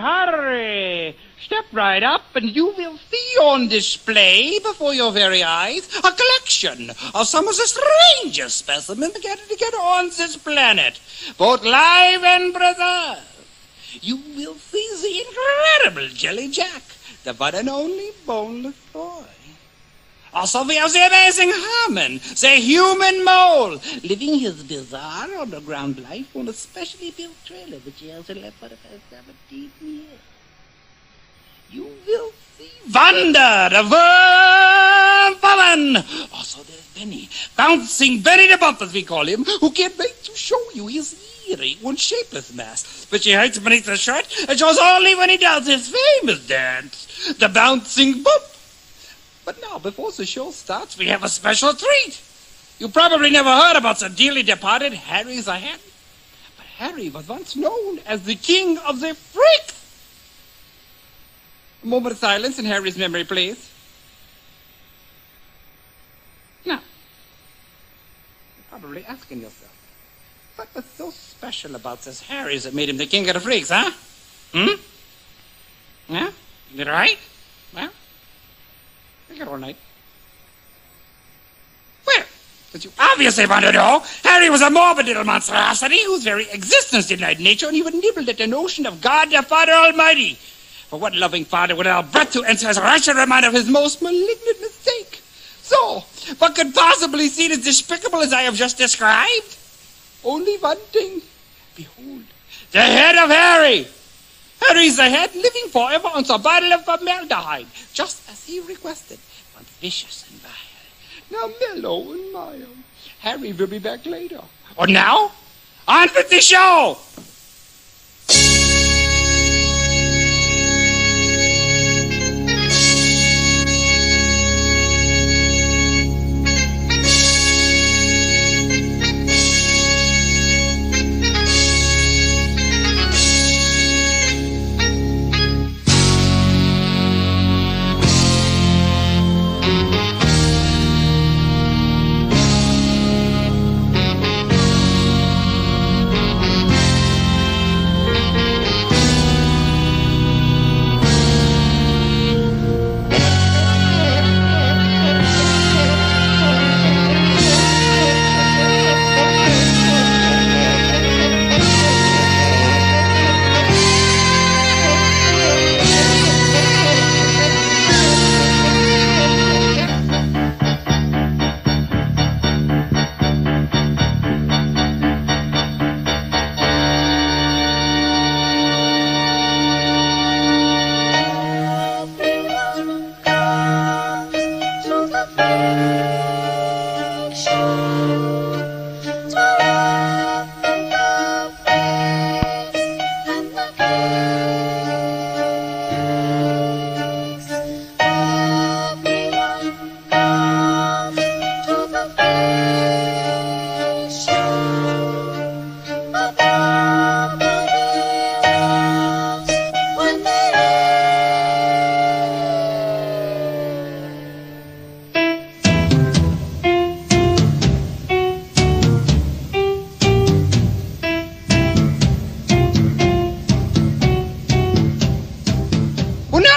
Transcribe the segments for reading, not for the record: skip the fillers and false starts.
hurry. Step right up and you will see on display before your very eyes a collection of some of the strangest specimens gathered together on this planet, both live and preserved. You will see the incredible Jelly Jack, the one and only boneless boy. Also, we have the amazing Herman, the human mole, living his bizarre underground life on a specially built trailer which he has left for the past 17 years. You will see Wanda, the worm woman. Also, there's Benny, bouncing Benny the Bump, as we call him, who can't wait to show you his eerie and shapeless mask, which he hides beneath the shirt and shows only when he does his famous dance, the bouncing bump. But now, before the show starts, we have a special treat. You probably never heard about the dearly departed Harry the Hen. But Harry was once known as the king of the freaks. A moment of silence in Harry's memory, please. Now, you're probably asking yourself, what was so special about this Harry that made him the king of the freaks, huh? Yeah? Is it right? Well, I get all night. Well, as you obviously want to know, Harry was a morbid little monstrosity whose very existence denied nature, and he would nibble at the notion of God the Father Almighty. For what loving father would allow breath to enter his wretched reminder of his most malignant mistake? So, what could possibly seem as despicable as I have just described? Only one thing. Behold, the head of Harry. Harry's the head, living forever on the bottle of formaldehyde, just as he requested, once vicious and vile. Now mellow and mild. Harry will be back later. Or now, on with the show!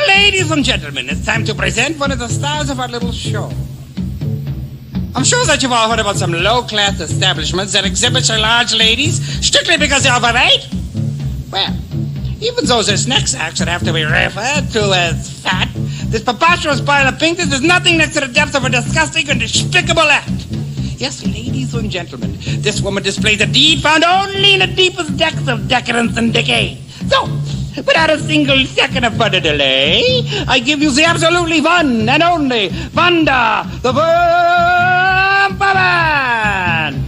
Ladies and gentlemen, it's time to present one of the stars of our little show. I'm sure that you've all heard about some low-class establishments that exhibit their large ladies strictly because they're overweight. Well, even though this next act should have to be referred to as fat, this preposterous pile of pinkness is nothing next to the depths of a disgusting and despicable act. Yes, ladies and gentlemen, this woman displays a deed found only in the deepest depths of decadence and decay. So, without a single second of further delay, I give you the absolutely one and only Wanda, the worm woman!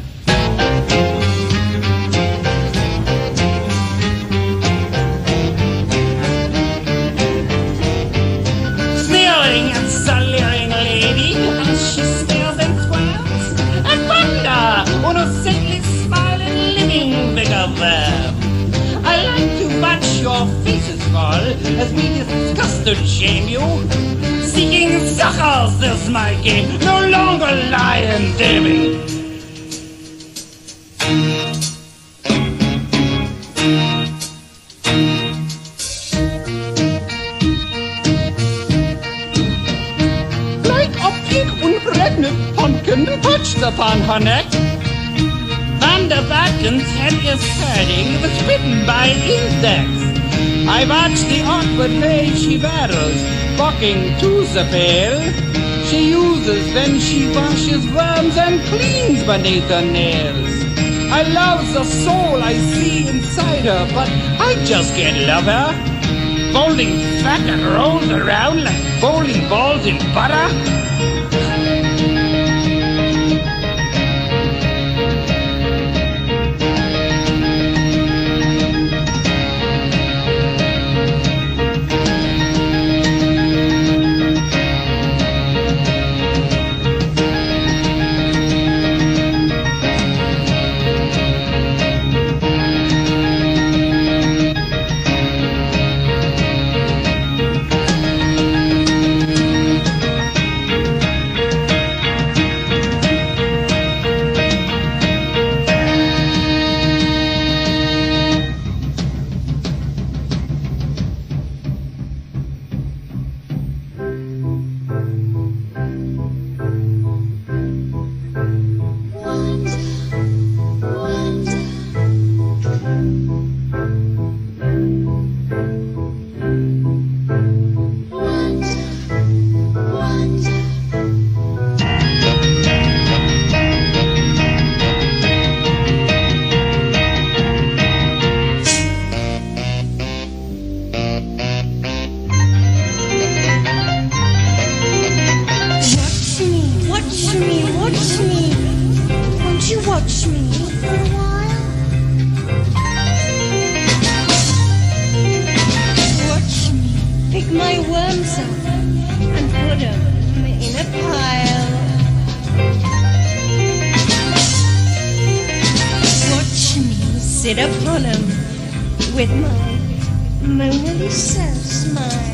Sneering and sullying lady, as she stares and squirms, and Wanda, on a saintly smiling living figure there. I like to watch your faces fall as we disgust and shame you. Seeking succors is my game, no longer lie and damning. upon her neck. Wanda head is hurting. It was bitten by insects. I watch the awkward way she battles, walking to the pail. She uses when she washes worms and cleans beneath her nails. I love the soul I see inside her, but I just can't love her. Folding fat and rolls around like bowling balls in butter. Sit upon him with my Mona Lisa smile.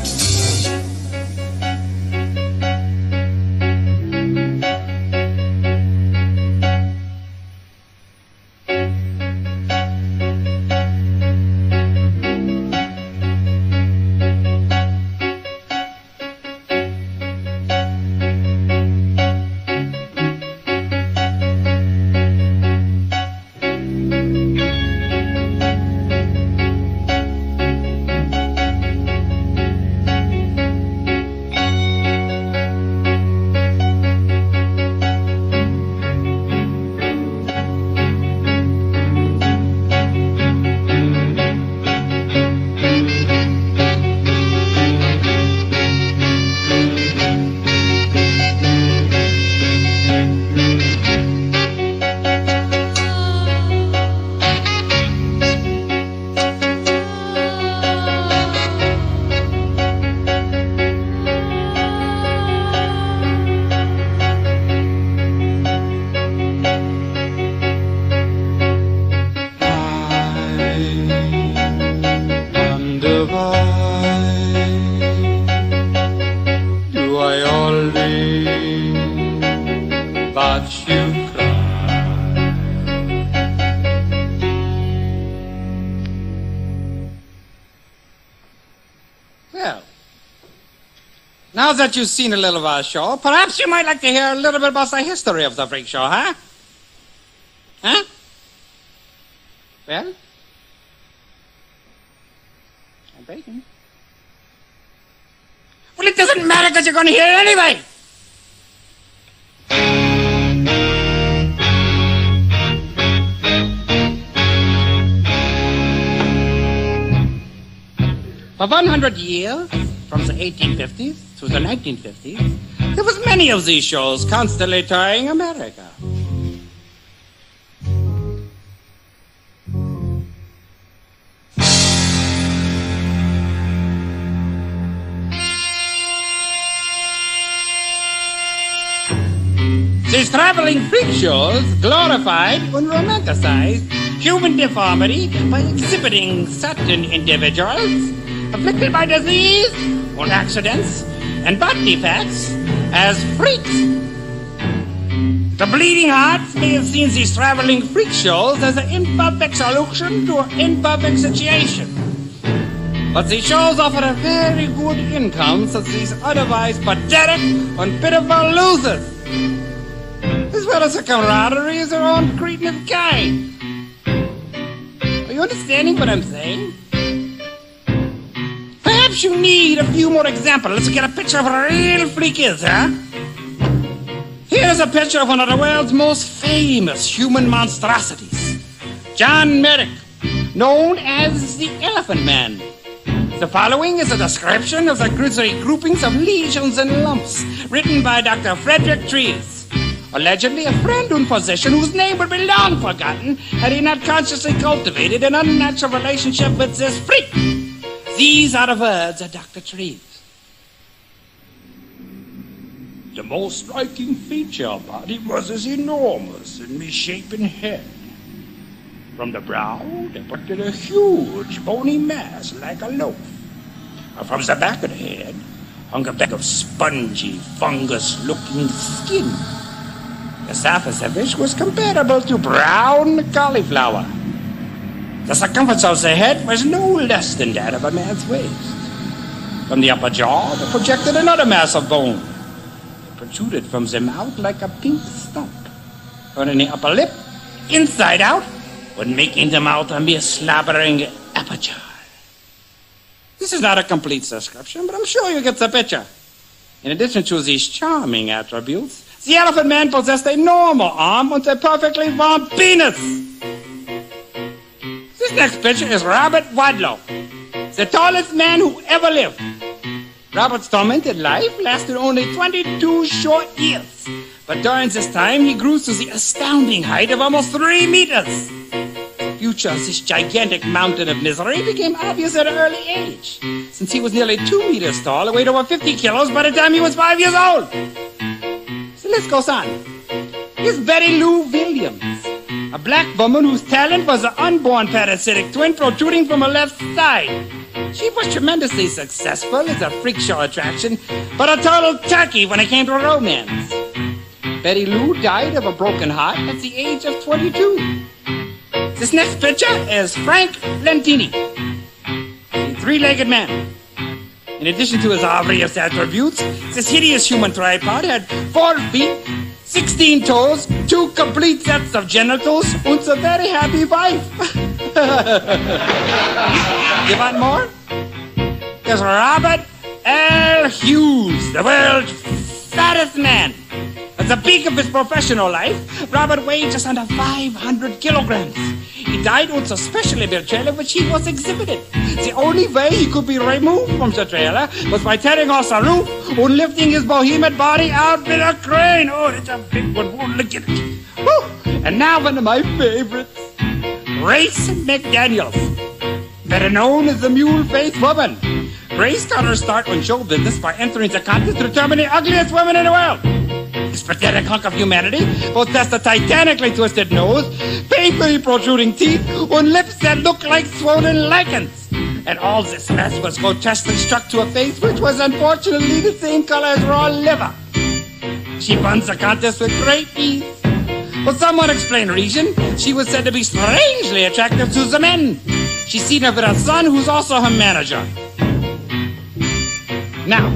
Now that you've seen a little of our show, perhaps you might like to hear a little bit about the history of the freak show, huh? Huh? Well? I'm waiting. Well, it doesn't matter because you're going to hear it anyway! For 100 years, from the 1850s to the 1950s, there was many of these shows constantly touring America. These traveling freak shows glorified and romanticized human deformity by exhibiting certain individuals afflicted by disease or accidents and birth defects as freaks. The bleeding hearts may have seen these traveling freak shows as an imperfect solution to an imperfect situation. But these shows offer a very good income to these otherwise pathetic and pitiful losers. as well as a camaraderie as their own creative kind. Are you understanding what I'm saying? Perhaps you need a few more examples. Let's get a picture of what a real freak is, huh? Here's a picture of one of the world's most famous human monstrosities, John Merrick, known as the Elephant Man. The following is a description of the grisly groupings of lesions and lumps, written by Dr. Frederick Trees, allegedly a friend and physician whose name would be long forgotten had he not consciously cultivated an unnatural relationship with this freak. These are the words of Dr. Trees. The most striking feature about him was his enormous and misshapen head. From the brow, there projected a huge bony mass like a loaf. And from the back of the head hung a bag of spongy, fungus-looking skin. The surface of which was comparable to brown cauliflower. The circumference of the head was no less than that of a man's waist. From the upper jaw, there projected another mass of bone. It protruded from the mouth like a pink stump. Turning the upper lip inside out, but making the mouth a mere slobbering aperture. This is not a complete description, but I'm sure you get the picture. In addition to these charming attributes, the Elephant Man possessed a normal arm and a perfectly formed penis. This next picture is Robert Wadlow, the tallest man who ever lived. Robert's tormented life lasted only 22 short years, but during this time he grew to the astounding height of almost 3 meters. The future of this gigantic mountain of misery became obvious at an early age, since he was nearly 2 meters tall and weighed over 50 kilos by the time he was 5 years old. The list goes on. Here's Betty Lou Williams, a black woman whose talent was an unborn parasitic twin protruding from her left side. She was tremendously successful as a freak show attraction, but a total turkey when it came to romance. Betty Lou died of a broken heart at the age of 22. This next picture is Frank Lentini, a 3-legged man. In addition to his obvious attributes, this hideous human tripod had 4 feet, 16 toes, 2 complete sets of genitals, and a very happy wife. You want more? There's Robert L. Hughes, the world's fattest man. At the peak of his professional life, Robert weighed just under 500 kilograms. He died with a specially built trailer which he was exhibited. The only way he could be removed from the trailer was by tearing off the roof and lifting his behemoth body out with a crane. Oh, it's a big one. Oh, look at it. Woo! And now one of my favorites, Grace McDaniels, better known as the Mule-Faced Woman. Grace got her start on show business by entering the contest to determine the ugliest woman in the world. This pathetic hunk of humanity possessed a titanically twisted nose, painfully protruding teeth, and lips that looked like swollen lichens. And all this mess was grotesquely struck to a face which was unfortunately the same color as raw liver. She won the contest with great ease. For some unexplained reason, she was said to be strangely attractive to the men. She's seen her with her son, who's also her manager. Now,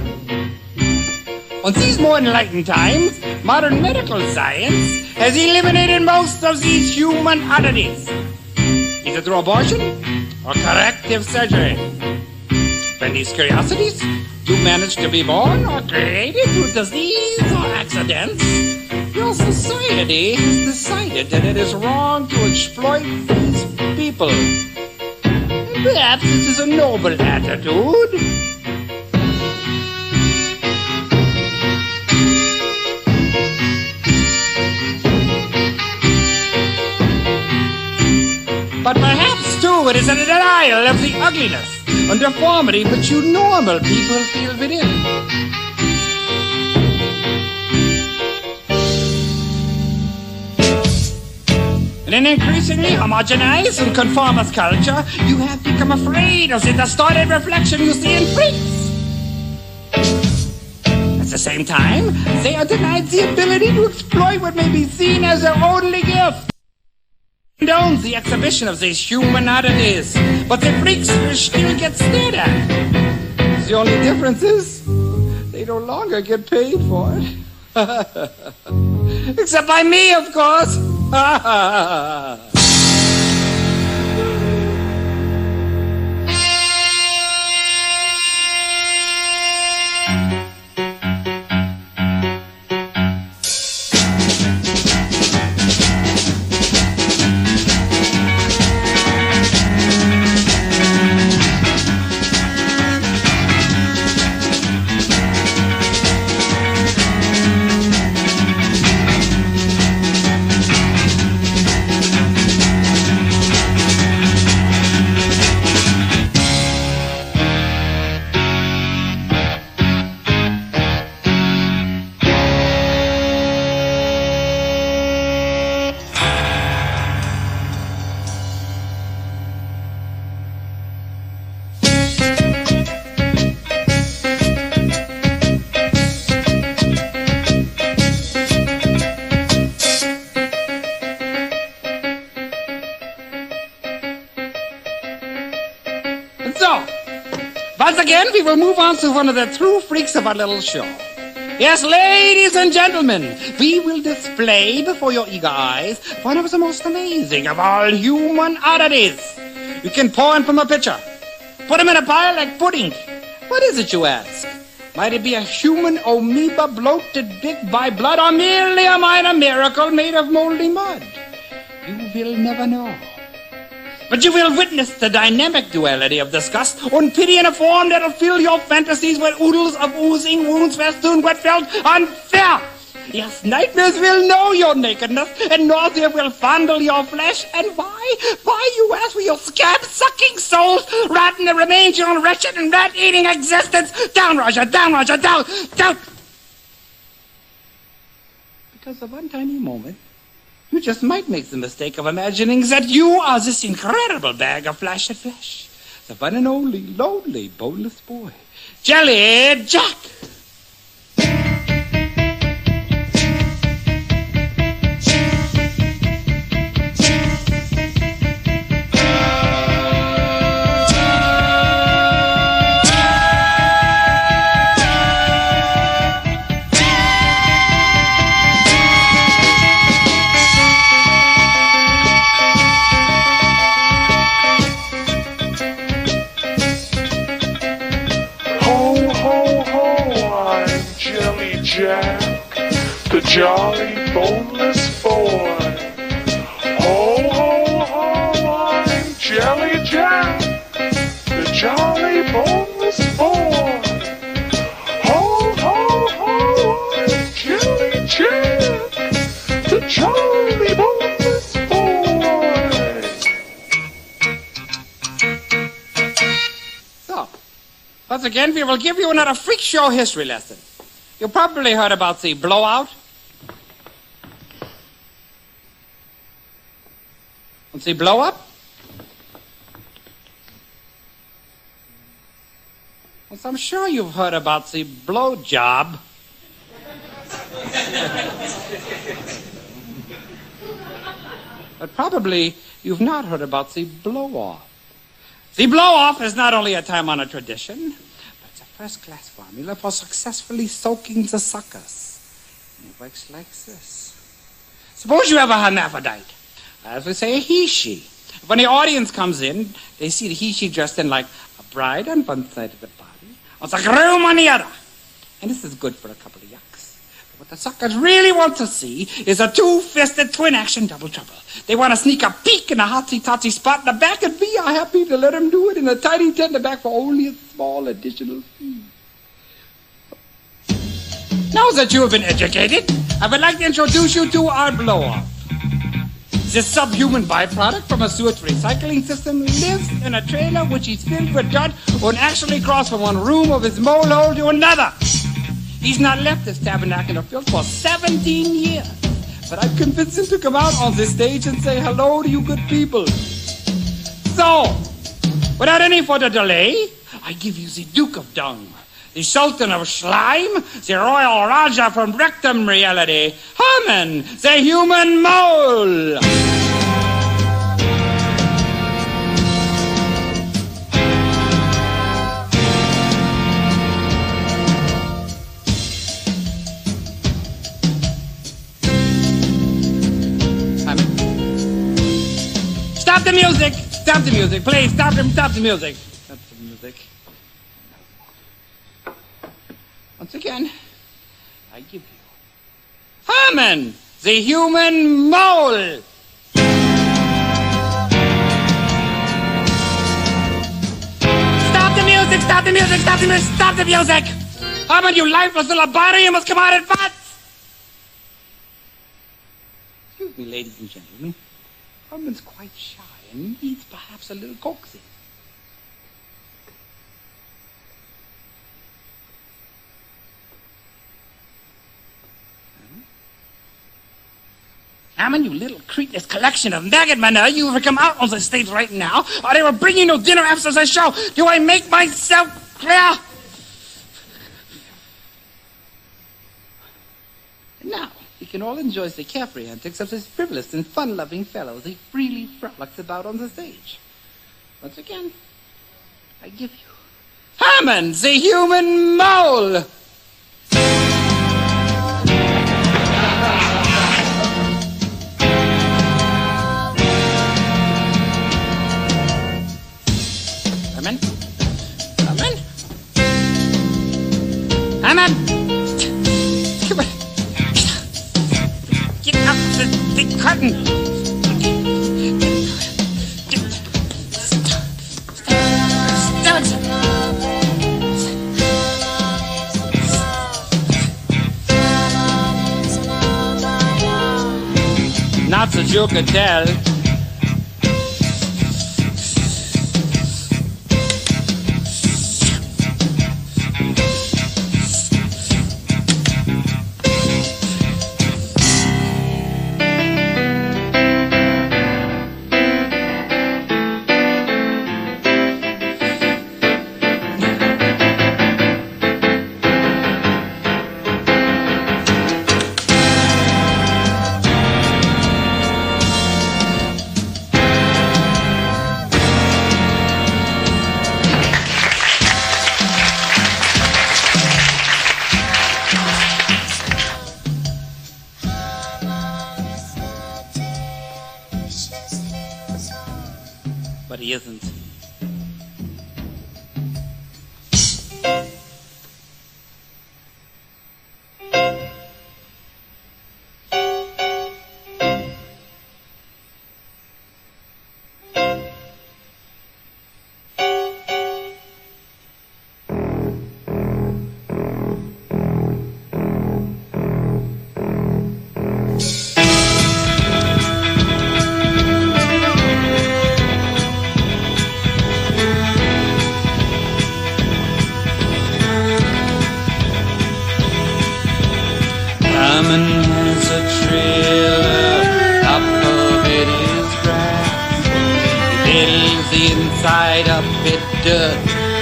on these more enlightened times, modern medical science has eliminated most of these human oddities, either through abortion or corrective surgery. When these curiosities do manage to be born or created through disease or accidents, your society has decided that it is wrong to exploit these people. And perhaps this is a noble attitude. But perhaps, too, it is a denial of the ugliness and deformity which you normal people feel within. In an increasingly homogenized and conformist culture, you have become afraid of the distorted reflection you see in freaks. At the same time, they are denied the ability to exploit what may be seen as their only gift. Condones the exhibition of these human oddities, but the freaks will still get stared at. The only difference is they no longer get paid for it. Except by me, of course. So, once again, we will move on to one of the true freaks of our little show. Yes, ladies and gentlemen, we will display before your eager eyes one of the most amazing of all human oddities. You can pour in from a pitcher, put them in a pile like pudding. What is it, you ask? Might it be a human amoeba bloated big by blood, or merely a minor miracle made of moldy mud? You will never know. But you will witness the dynamic duality of disgust and pity in a form that'll fill your fantasies with oodles of oozing wounds, festooned, wet-felt, unfair. Yes, nightmares will know your nakedness, and nausea will fondle your flesh. And why? Why, you ask, will your scab-sucking souls rot in the remains your wretched and rat-eating existence? Down, Roger, down, Roger, down, down! Because of one tiny moment, you just might make the mistake of imagining that you are this incredible bag of flashed flesh. The one and only, lonely, boneless boy, Jelly Jack. Jack, the jolly boneless boy. Ho, ho, ho, I'm Jelly Jack, the jolly boneless boy. Ho, ho, ho, I'm Jelly Jack, the jolly boneless boy. So, once again, we will give you another freak show history lesson. You probably heard about the blowout. And the blow up? Well, I'm sure you've heard about the blow job. But probably you've not heard about the blow off. The blow off is not only a time-honored tradition, first-class formula for successfully soaking the suckers. And it works like this. Suppose you have a hermaphrodite. As we say, a he-she. When the audience comes in, they see the he-she dressed in like a bride on one side of the body, or the groom on the other. And this is good for a couple of yucks. But what the suckers really want to see is a two-fisted twin-action double trouble. They want to sneak a peek in a hotsy-totsy spot in the back, and we are happy to let them do it in a tiny tent in the back for only a small additional fee. Now that you have been educated, I would like to introduce you to our blow-off. This subhuman byproduct from a sewage recycling system lives in a trailer which is filled with dirt and actually crossed from one room of his mole hole to another. He's not left his tabernacle of filth for 17 years. But I've convinced him to come out on this stage and say hello to you good people. So, without any further delay, I give you the Duke of Dung, the Sultan of Slime, the Royal Raja from Rectum Reality, Herman, the Human Mole. the music! Stop the music, please! Stop the music! Stop the music. Once again, I give you Herman, the human mole! Stop the music! Stop the music! Stop the music! Stop the music! Herman, you lifeless little body, you must come out at once! Excuse me, ladies and gentlemen. Herman's quite shy and needs perhaps a little coaxing. Herman, you little creep, this collection of maggot manure, you will come out on the stage right now, or they will bring you no dinner after the show. Do I make myself clear? Now, we can all enjoy the carefree antics of this frivolous and fun-loving fellow as he freely frolics about on the stage. Once again, I give you Herman, the human mole! Herman? Herman? Herman! Come on. Get up the curtain! Not that you could tell. But he isn't. Herman has a trailer, top of it is grass. He builds the inside of it dirt,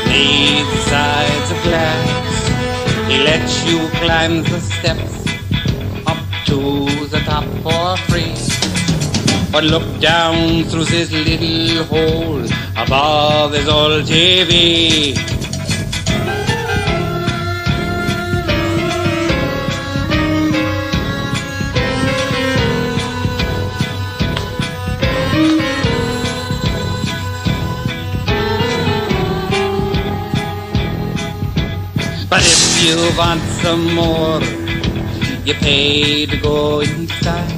made the sides of glass. He lets you climb the steps up to the top for free, but look down through this little hole above his old TV. But if you want some more, you pay to go inside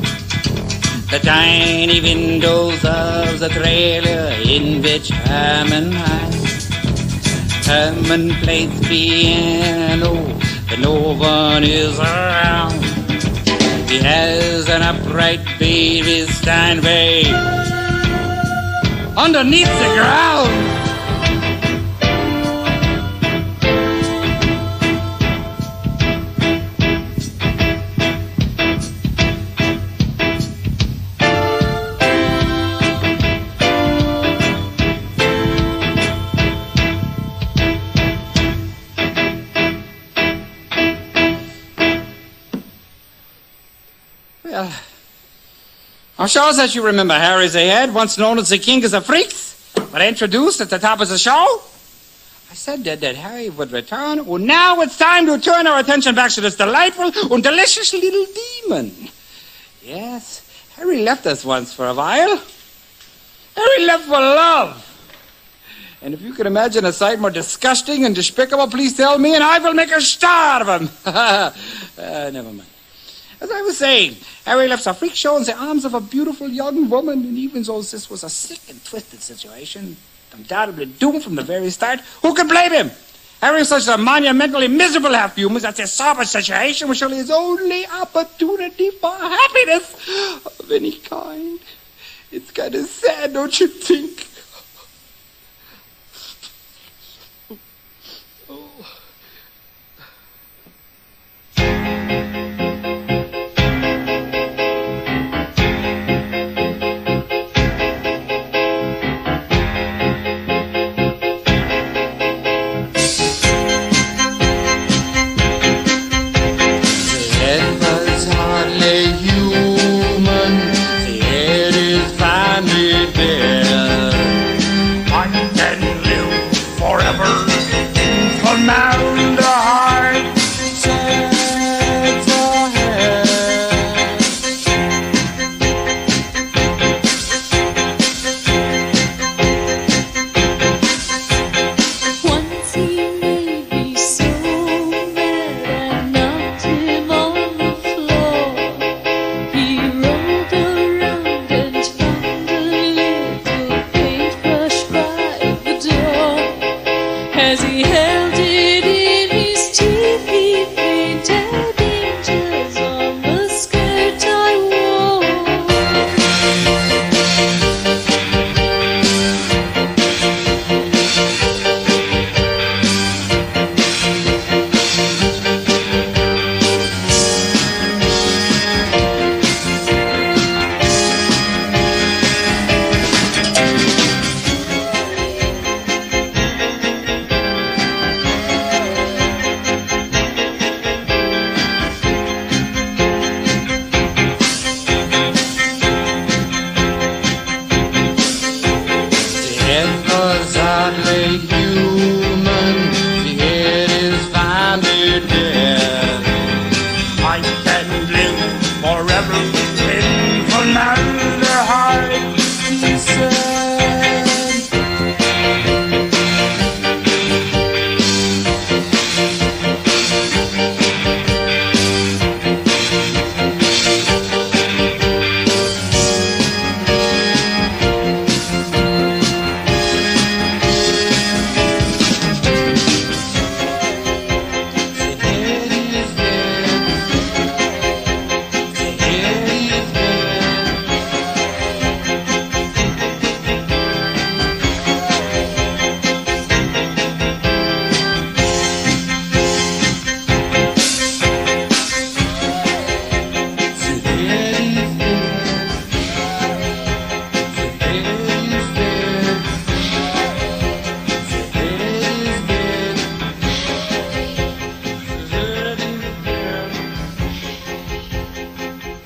the tiny windows of the trailer in which Herman hides. Herman plays piano, but no one is around. He has an upright baby Steinway underneath the ground. Well, I'm sure that you remember Harry the Head, once known as the King of the Freaks, but introduced at the top of the show. I said that Harry would return. Well, now it's time to turn our attention back to this delightful and delicious little demon. Yes, Harry left us once for a while. Harry left for love. And if you can imagine a sight more disgusting and despicable, please tell me, and I will make a star of him. Never mind. As I was saying, Harry left a freak show in the arms of a beautiful young woman, and even though this was a sick and twisted situation, undoubtedly doomed from the very start, who could blame him? Harry was such a monumentally miserable half-human that this sober situation was surely his only opportunity for happiness of any kind. It's kind of sad, don't you think?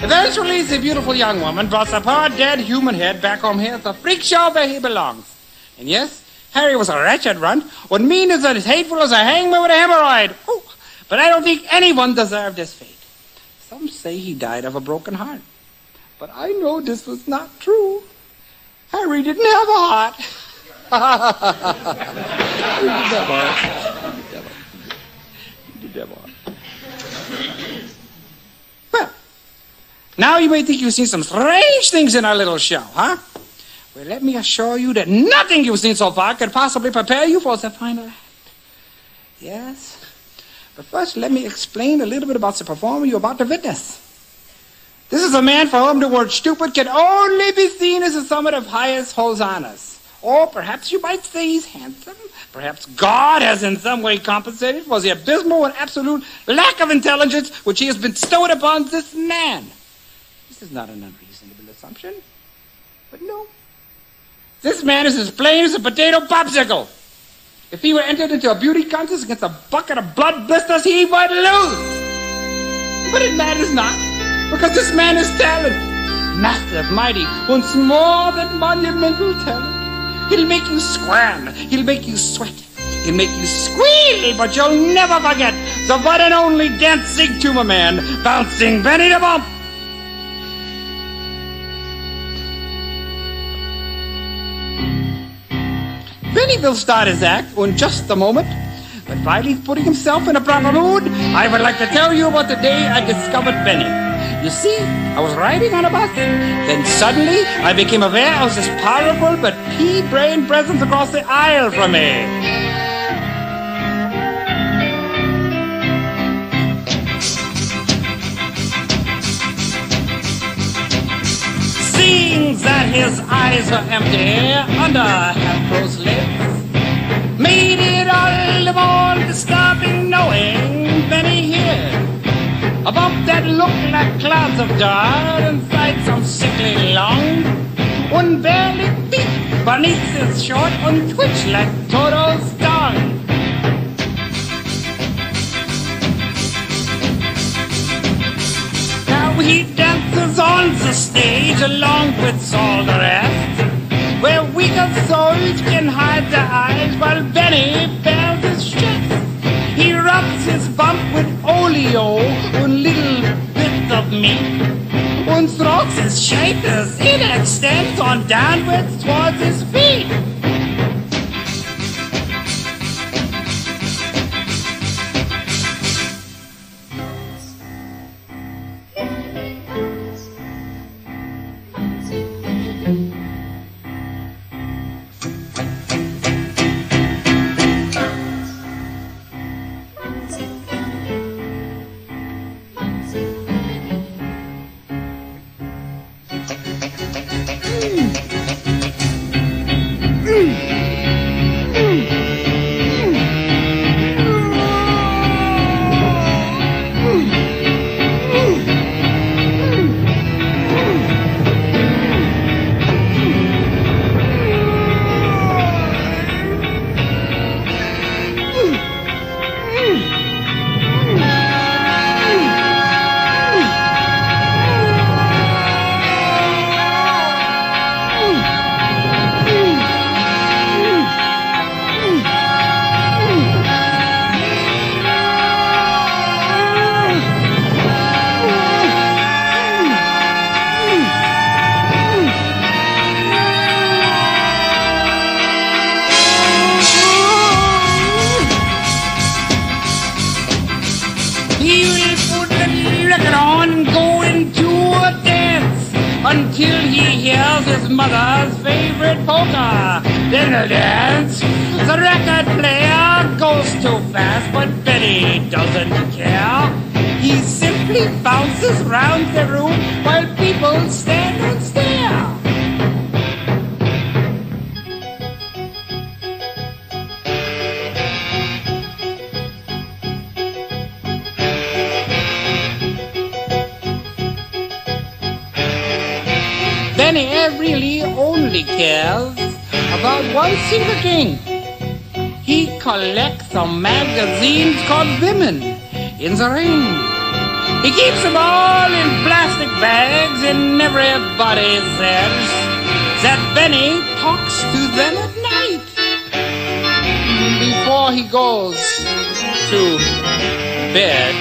Eventually, the beautiful young woman brought the poor dead human head back home here at the freak show where he belongs. And yes, Harry was a wretched runt, and mean as hateful as a hangman with a hemorrhoid. Oh, but I don't think anyone deserved his fate. Some say he died of a broken heart. But I know this was not true. Harry didn't have a heart. He didn't have a heart. He didn't have a heart. Well, now you may think you've seen some strange things in our little show, huh? Well, let me assure you that nothing you've seen so far could possibly prepare you for the final act. Yes? But first, let me explain a little bit about the performer you're about to witness. This is a man for whom the word stupid can only be seen as a summit of highest hosannas. Or perhaps you might say he's handsome. Perhaps God has in some way compensated for the abysmal and absolute lack of intelligence which he has bestowed upon this man. This is not an unreasonable assumption. But no. This man is as plain as a potato popsicle. If he were entered into a beauty contest against a bucket of blood blisters, he would lose. But it matters not, because this man is talent. Massive, mighty, once more than monumental talent. He'll make you squirm. He'll make you sweat. He'll make you squeal, but you'll never forget the one and only dancing tumor man, bouncing Benny the Bump. will start his act in just a moment. But while he's putting himself in a proper mood, I would like to tell you about the day I discovered Benny. You see, I was riding on a bus. Then suddenly, I became aware of this powerful but pea-brain presence across the aisle from me. Seeing that his eyes were empty under half-closed lids, made it all the more disturbing knowing Benny here. Above that looked like clouds of dirt inside some sickly lung, unbarely feet beneath his short and twitch like Toto's tongue. Now he dances on the stage along with all the rest, where weaker souls can hide their eyes while Benny bears his chest. He rubs his bump with oleo and little bits of meat, and throws his shapers in extents on downwards towards his feet. Until he hears his mother's favorite polka. Then he'll dance. The record player goes too fast, but Benny doesn't care. He simply bounces round the room while people stand and stare. Benny really only cares about one single thing. He collects some magazines called Women in the Ring. He keeps them all in plastic bags, and everybody says that Benny talks to them at night before he goes to bed.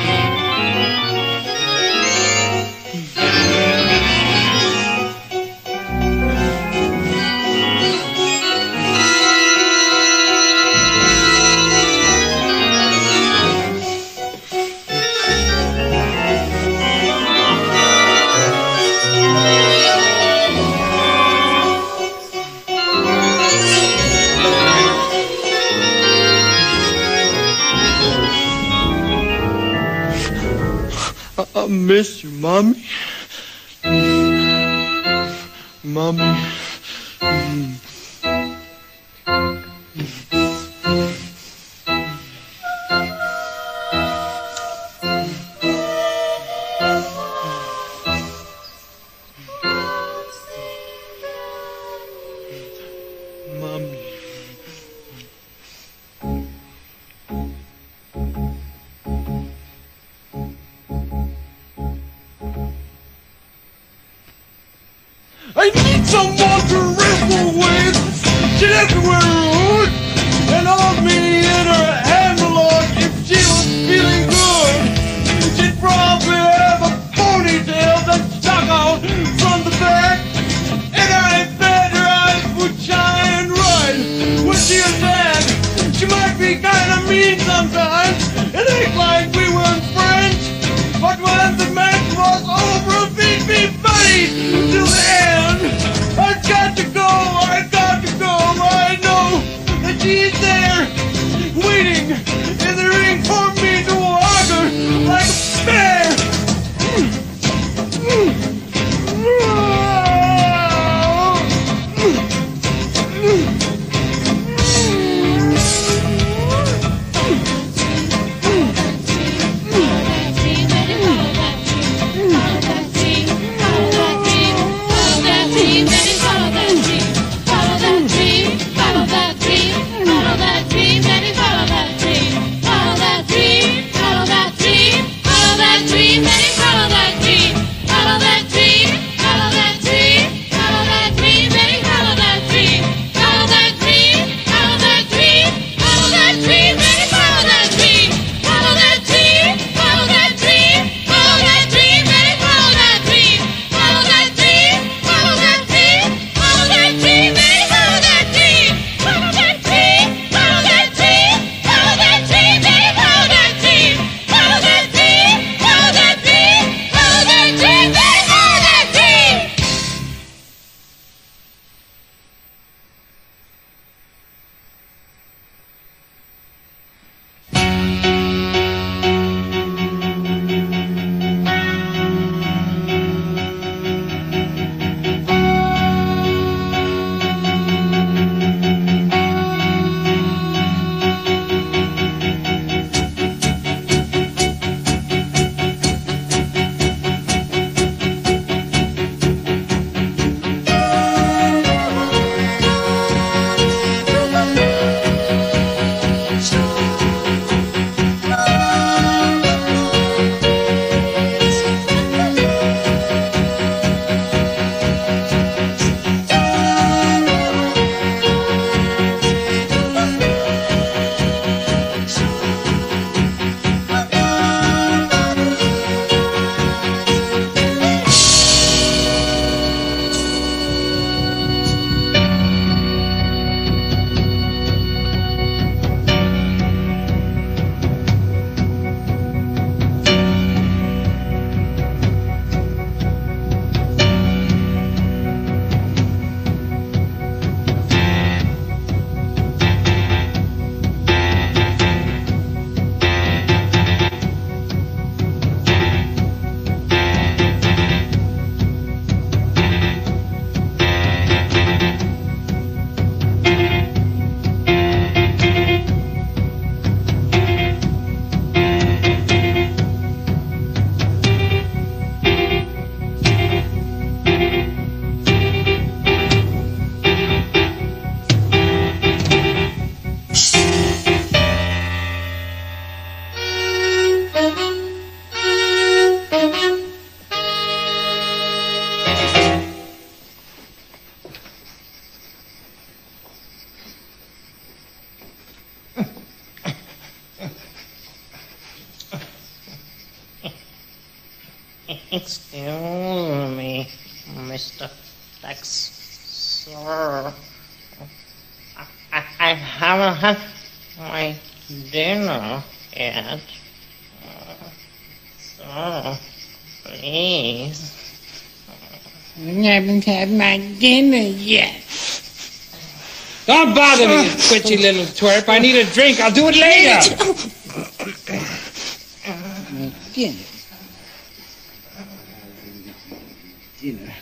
I miss you, Mommy. Mommy. Mommy. I need someone to wrestle with. She's everywhere rude, and hold me in her handlock if she was feeling good. She'd probably have a ponytail that stuck out from the back, and I bet her eyes would shine right when she was there. mean sometimes. It ain't like we weren't friends. But when the match was over, beat me buddy till the end. I got to go. I know that she's there, waiting in the ring for me to walk her like a bear. Excuse me, Mr. Dex, sir. I haven't had my dinner yet. So, please. I haven't had my dinner yet. Don't bother me, you twitchy little twerp. I need a drink. I'll do it later. My dinner. Dinner.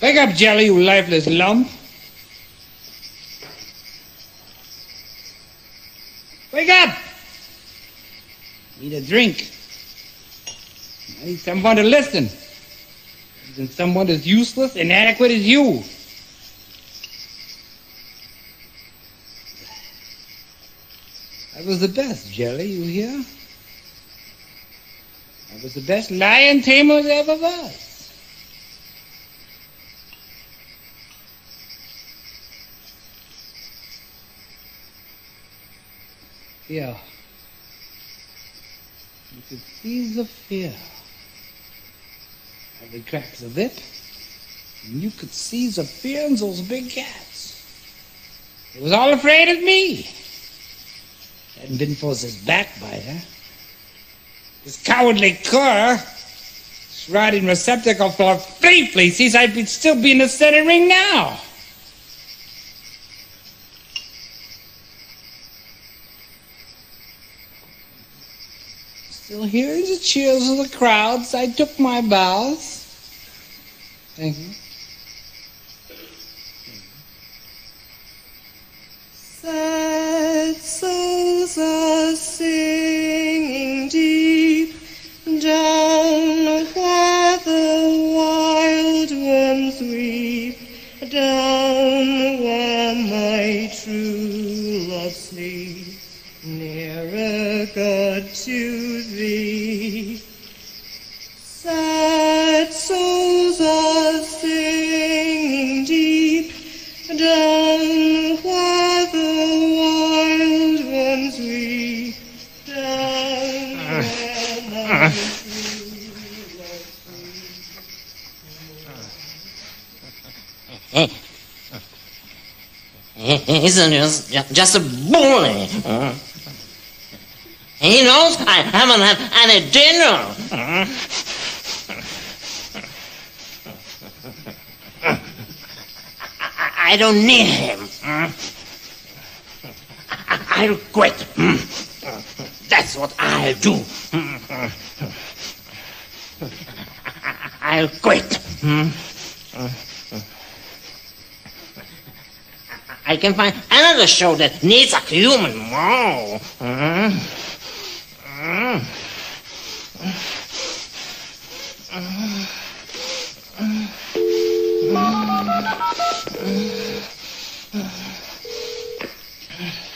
Wake up, Jelly, you lifeless lump. Wake up! Need a drink. I need someone to listen. Isn't someone as useless, inadequate as you? I was the best, Jelly, you hear? I was the best lion tamer there ever was. Fear. You could see the fear. I would crack the whip, and you could see the fear in those big cats. He was all afraid of me. Hadn't been for his backbiter. This cowardly cur, this rotting receptacle full of flea fleeces, I'd still be in the center ring now. Still hearing the cheers of the crowds, I took my bows. Thank you. Sad souls are singing deep down where the wild ones weep, down where my true love sleeps, nearer God to thee. Sad souls are singing deep down where the wild ones weep, down where my true love sleeps. He's just a bully. He knows I haven't had any dinner. I don't need him. I'll quit. That's what I'll do. I'll quit. I can find another show that needs a human more.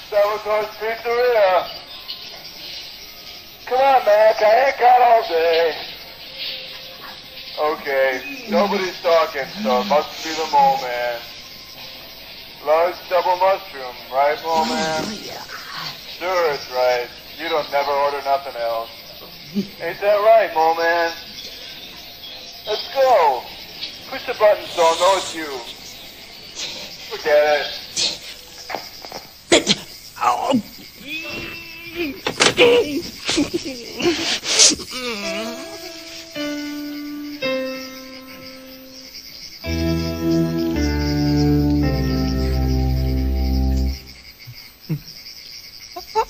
Salvatore's Pizzeria. Come on, Mac. I ain't got all day. Okay, nobody's talking, so it must be the Mole Man. Large double mushroom, right, Mole Man? Sure, it's right. You don't never order nothing else. Ain't that right, Mole Man? Let's go. Push the button so I'll know it's you. Forget it.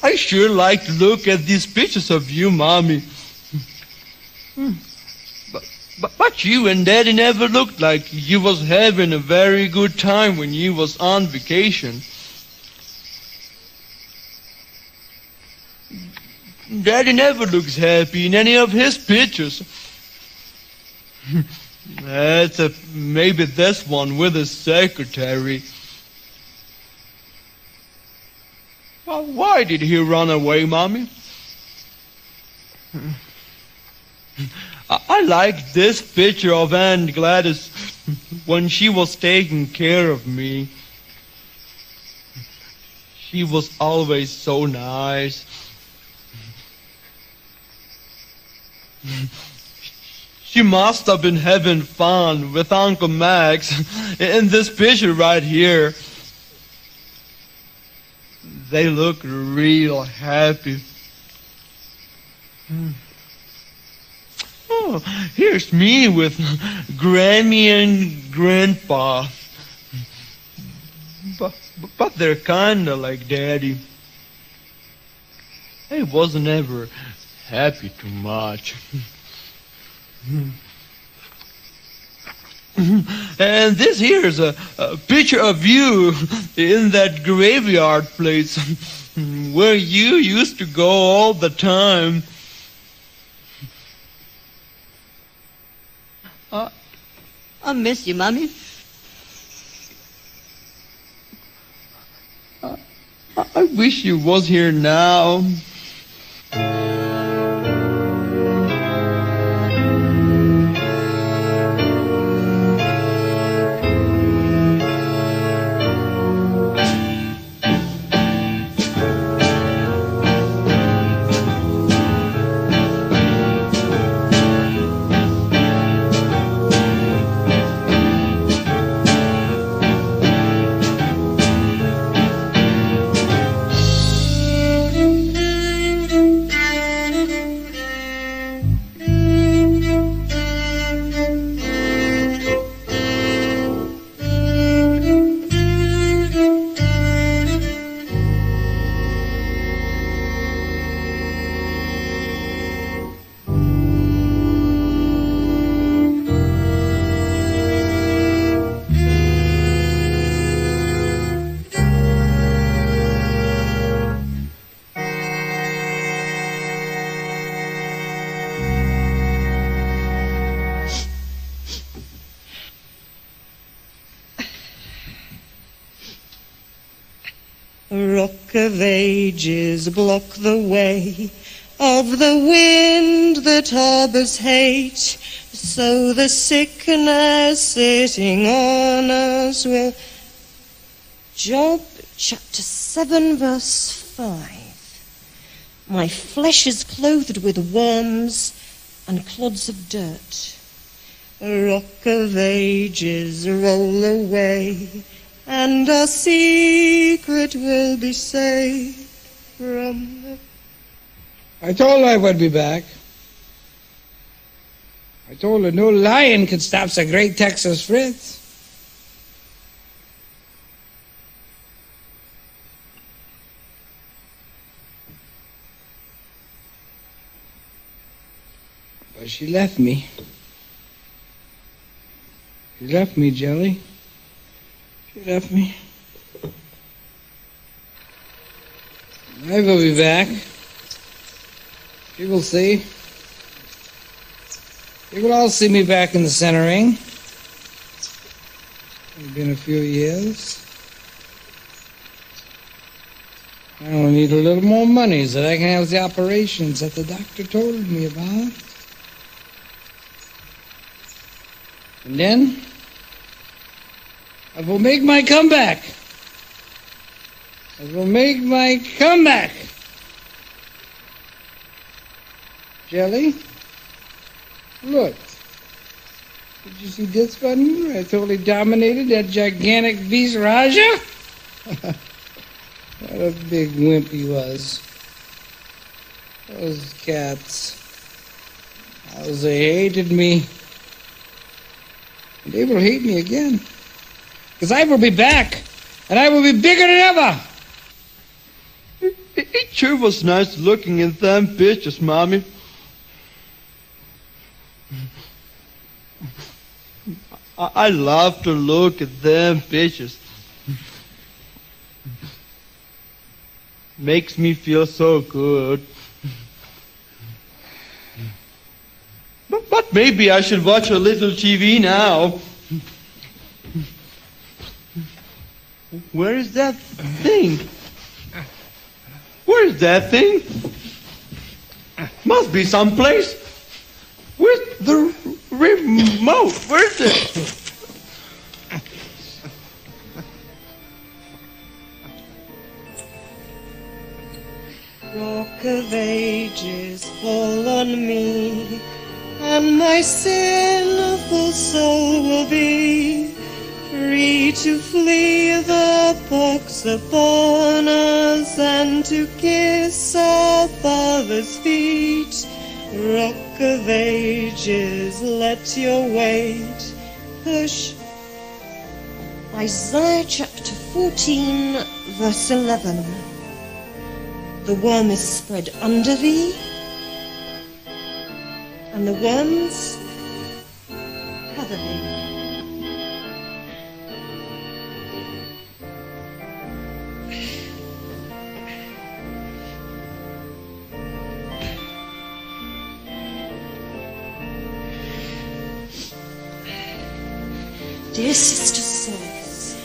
I sure like to look at these pictures of you, Mommy. But you and Daddy never looked like you was having a very good time when you was on vacation. Daddy never looks happy in any of his pictures. Maybe this one with his secretary. Well, why did he run away, Mommy? I like this picture of Aunt Gladys when she was taking care of me. She was always so nice. She must have been having fun with Uncle Max in this picture right here. They look real happy. Oh, here's me with Grammy and Grandpa. But they're kinda like Daddy. They wasn't ever happy too much. And this here is a picture of you in that graveyard place where you used to go all the time. I miss you, Mommy. I wish you was here now. Rock of ages, block the way of the wind that harbors hate, so the sickness sitting on us will... Job chapter 7 verse 5. My flesh is clothed with worms and clods of dirt. Rock of ages, roll away, and our secret will be safe from the... I told her I would be back. I told her no lion could stop the great Texas Fritz. But she left me. She left me, Jelly. She left me. I will be back. You will see. You will all see me back in the center ring. It's been a few years. I only need a little more money so that I can have the operations that the doctor told me about. And then I will make my comeback. I will make my comeback. Jelly, look. Did you see this one where I totally dominated that gigantic beast Raja? What a big wimp he was. Those cats. How they hated me. And they will hate me again. Because I will be back. And I will be bigger than ever. It sure was nice looking at them pictures, Mommy. I love to look at them pictures. Makes me feel so good. But maybe I should watch a little TV now. Where is that thing? Where is that thing? Must be someplace. Where's the remote? Where's it? Rock of ages, fall on me, and my sinful soul will be free to flee the pox upon us and to kiss our Father's feet. Rock of ages, let your weight push. Isaiah chapter 14, verse 11. The worm is spread under thee, and the worms cover thee. Dear Sister Solace,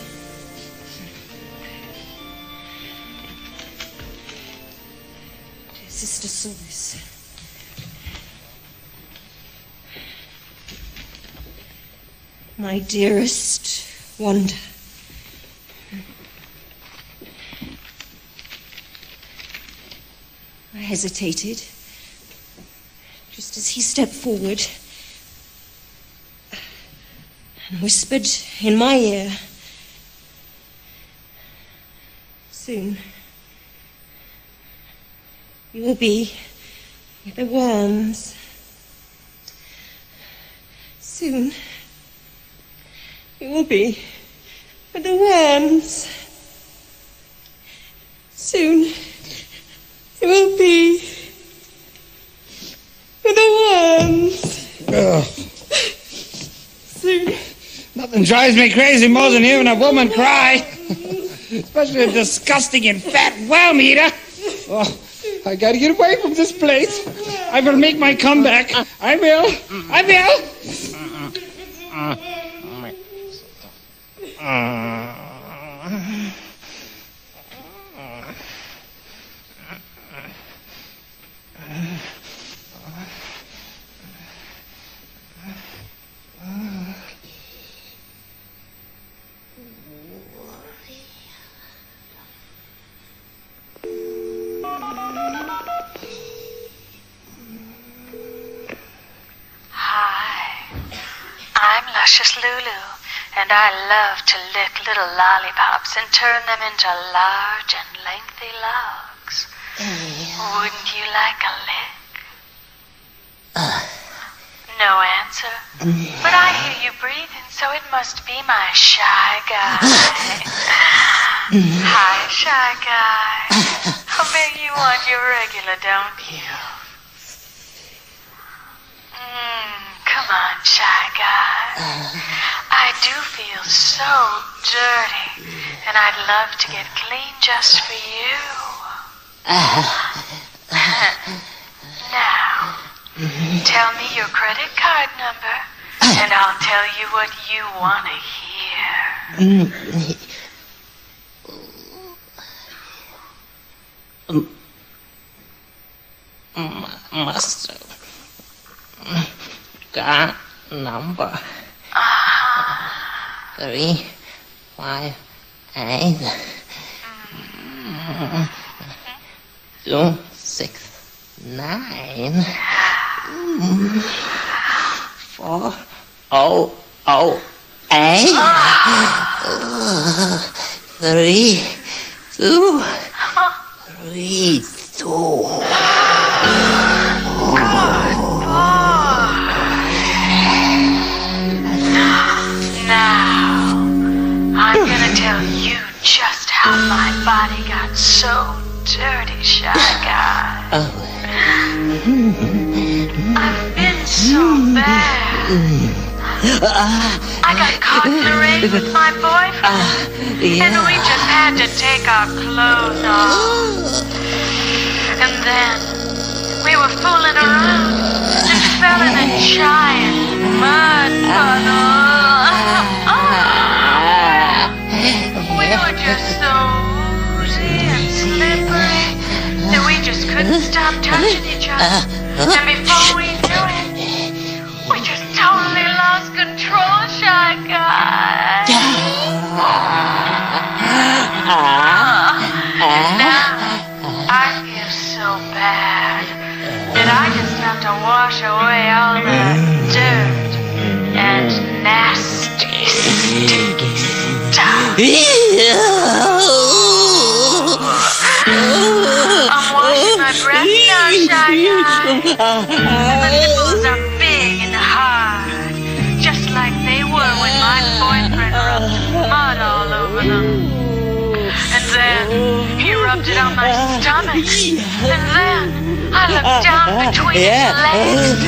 dear Sister Solace, my dearest Wanda, I hesitated just as he stepped forward and whispered in my ear, soon you will be with the worms. Soon you will be with the worms. Soon you will be with the worms. Ugh. Soon. Nothing drives me crazy more than hearing a woman cry. Especially a disgusting and fat worm eater. Oh, I gotta get away from this place. I will make my comeback. I will. I will. I love to lick little lollipops and turn them into large and lengthy logs. Wouldn't you like a lick? No answer. But I hear you breathing, so it must be my shy guy. Hi, shy guy. I bet you want your regular, don't you? Come on, shy guy. I do feel so dirty, and I'd love to get clean just for you. Now, tell me your credit card number, and I'll tell you what you want to hear. Master. Card number 3, 5, 8, 2, 6, 9, 4, 0, 0, 8, 3, 2, 3, 2. Now, I'm gonna tell you just how my body got so dirty, shy guy. I've been so bad. I got caught in the rain with my boyfriend, and we just had to take our clothes off. And then we were fooling around and fell in a giant mud puddle. We were just so oozy and slippery that we just couldn't stop touching each other. And before we knew it, we just totally lost control, shy guy. Now, I feel so bad that I just have to wash away all that dirt and nasty, sticky stuff. I'm washing my breath now, shy guy. And my nipples are big and hard, just like they were when my boyfriend rubbed mud all over them. And then he rubbed it on my stomach. And then I looked down between his legs.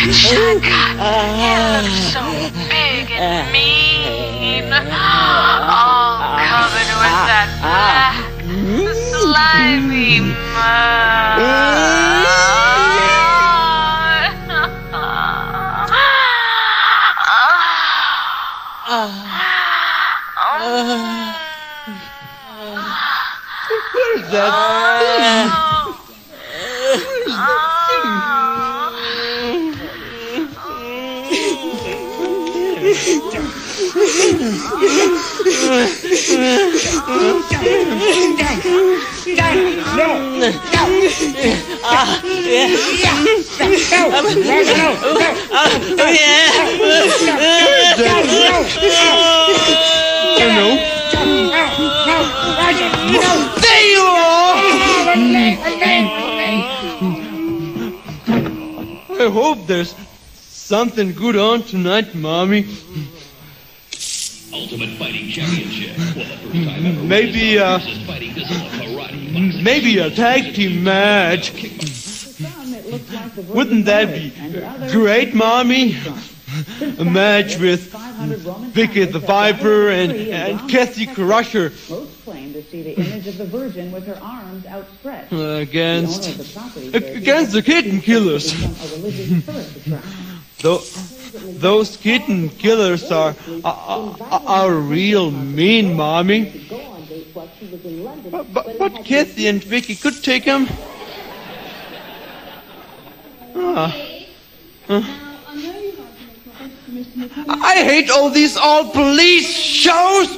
And shy guy, he looked so big and mean, all covered with that black, slimy mud. What is that? There you are! I hope there's something good on tonight, Mommy. Ultimate Fighting Championship. For the first time ever, Maybe a tag team match. Wouldn't that be great, Mommy? A match with Vicky the Viper and Kathy Crusher. Most claim to see the image of the Virgin with her arms outstretched. Against the kitten killers. Those kitten killers are real mean, Mommy. But Kathy and Vicky could take him. I hate all these all-police shows.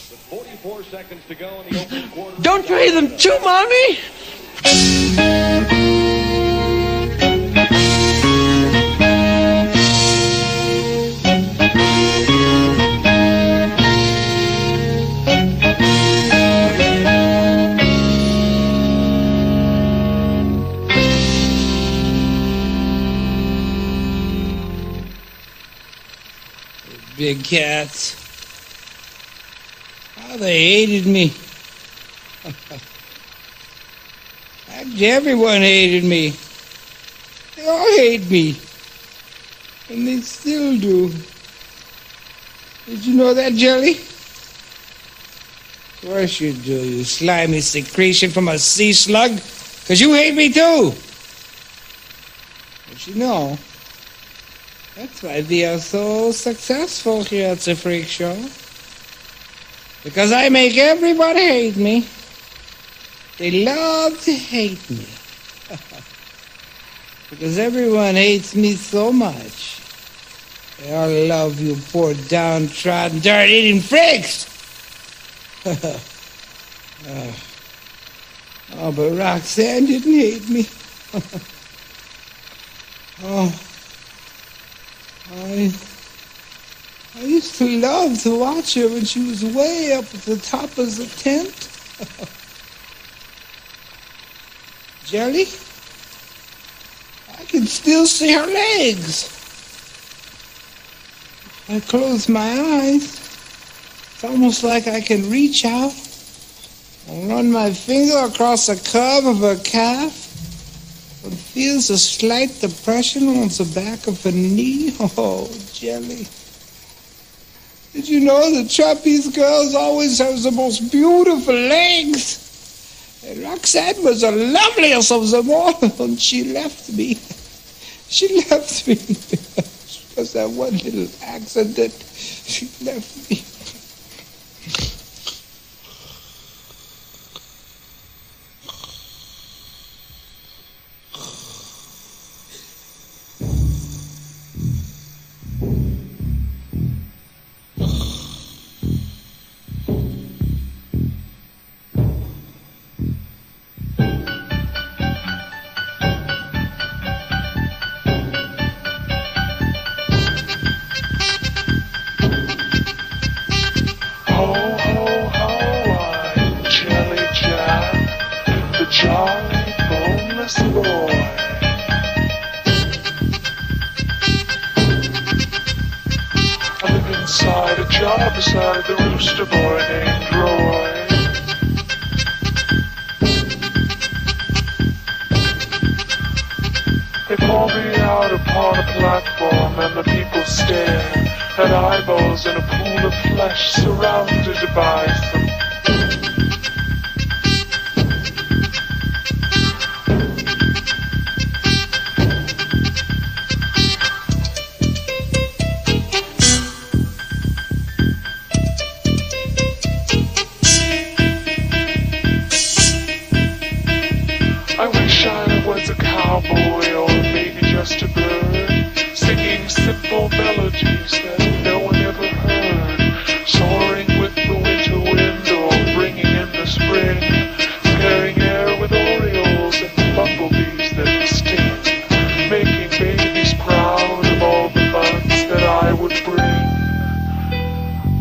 with 44 seconds to go in the opening quarter. Don't you hate them too, Mommy? big cats. How they hated me. Actually, everyone hated me. They all hate me. And they still do. Did you know that, Jelly? Of course you do, you slimy secretion from a sea slug. Because you hate me too. But you know, that's why we are so successful here at the Freak Show. Because I make everybody hate me. They love to hate me. Because everyone hates me so much. They all love you poor downtrodden, dirt-eating freaks. Oh, but Roxanne didn't hate me. Oh, I used to love to watch her when she was way up at the top of the tent. Jelly, I can still see her legs. I close my eyes. It's almost like I can reach out and run my finger across the curve of her calf and feels a slight depression on the back of her knee. Oh, Jelly. Did you know the trapeze girls always have the most beautiful legs? And Roxanne was the loveliest of them all, and she left me. She left me. Because that one little accident, she left me. jolly, boneless boy. I live inside a jar beside the rooster boy named Roy. They pour me out upon a platform and the people stare at eyeballs in a pool of flesh surrounded by some I wish I was a cowboy or maybe just a bird, singing simple melodies that no one ever heard, soaring with the winter wind or bringing in the spring, scaring air with orioles and bumblebees that sting, making babies proud of all the buns that I would bring.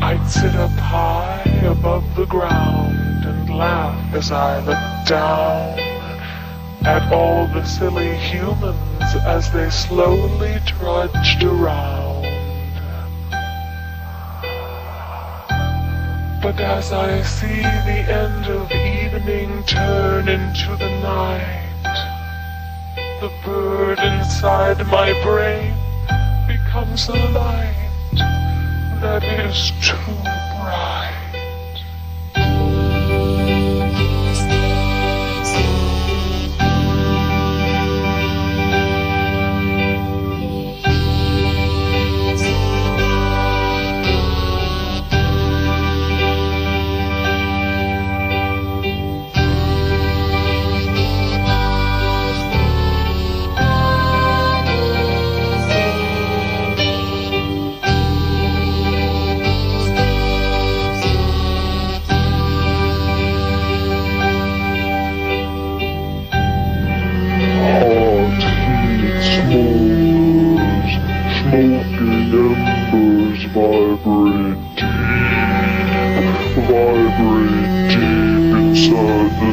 I'd sit up high above the ground and laugh as I looked down at all the silly humans as they slowly trudged around. But as I see the end of evening turn into the night, the bird inside my brain becomes a light that is too bright.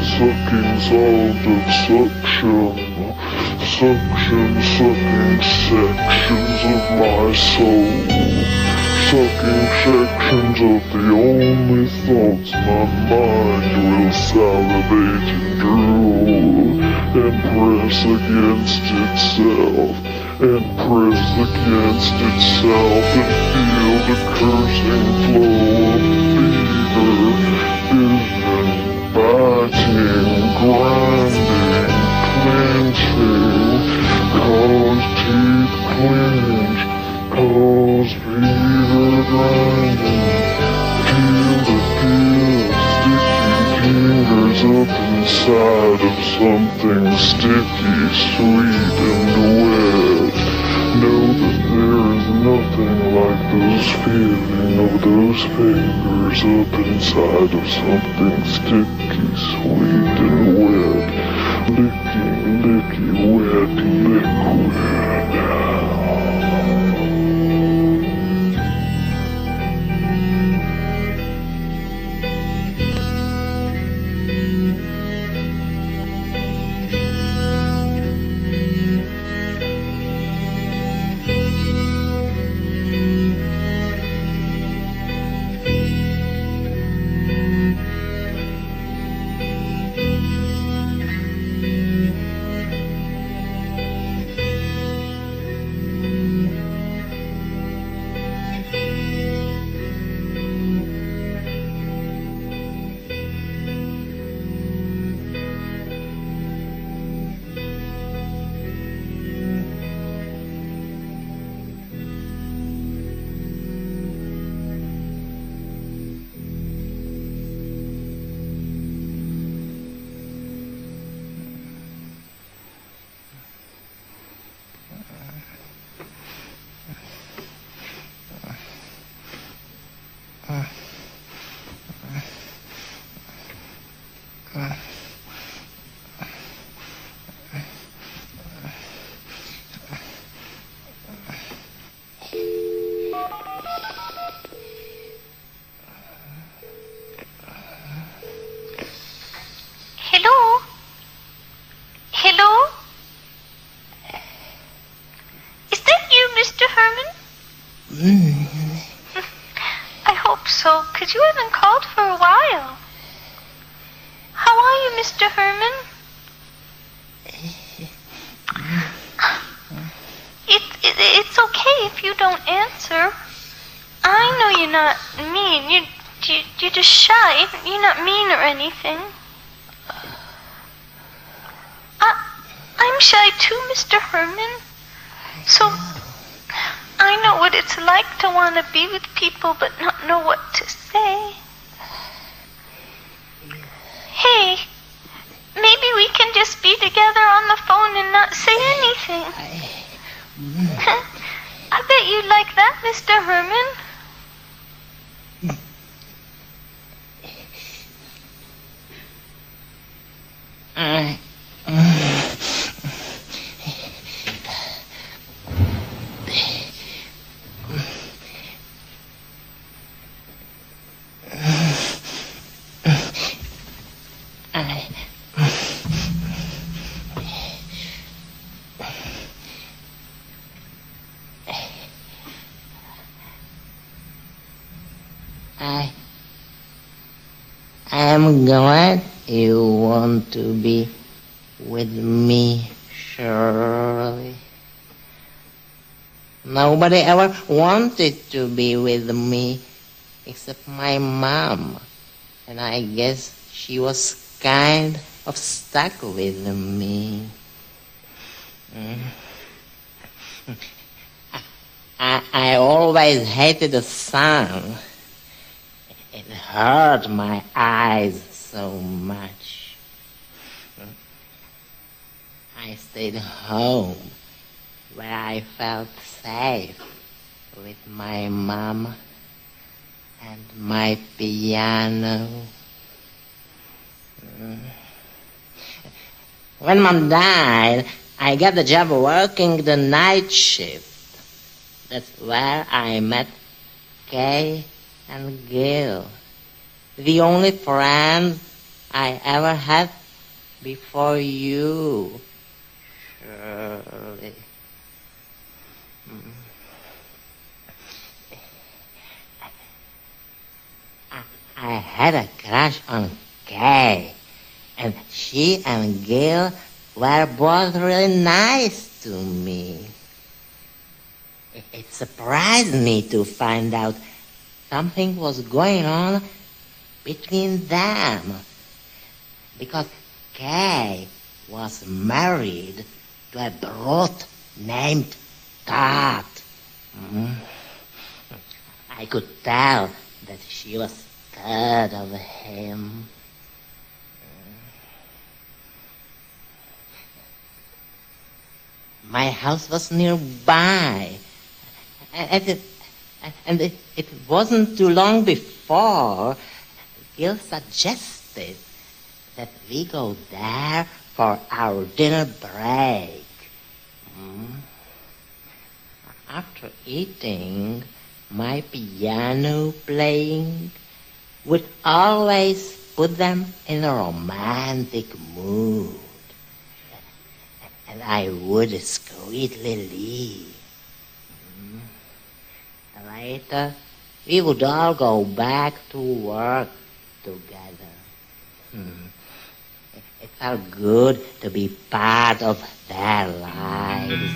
Sucking sound of suction, sucking sections of my soul, sucking sections of the only thoughts my mind will salivate and drool, and press against itself, and press against itself, and feel the cursing flow of fever, biting, grinding, clenching, cause teeth clench, cause fever grinding, feel the feel of sticking fingers up inside of something sticky, sweet and wet. Know that there is nothing like those feeling of those fingers up inside of something sticky, sweet and wet. Licky, wet liquid. I hope so, 'cause you haven't called for a while. How are you, Mr. Herman? It's okay if you don't answer. I know you're not mean. You're just shy. You're not mean or anything. I'm shy too, Mr. Herman. So I know what it's like to want to be with people but not know what to say. Hey, maybe we can just be together on the phone and not say anything. I bet you'd like that, Mr. Herman. I'm glad you want to be with me, Shirley. Nobody ever wanted to be with me except my mom. And I guess she was kind of stuck with me. I always hated the sun. It hurt my eyes so much. I stayed home where I felt safe with my mom and my piano. When Mom died, I got the job working the night shift. That's where I met Kay and Gil, the only friends I ever had before you, Shirley. I had a crush on Kay, and she and Gil were both really nice to me. It surprised me to find out something was going on between them, because Kay was married to a brute named Todd. I could tell that she was scared of him. My house was nearby, and it wasn't too long before Gil suggested that we go there for our dinner break. After eating, my piano playing would always put them in a romantic mood. And I would sweetly leave. Later, we would all go back to work together. It felt good to be part of their lives.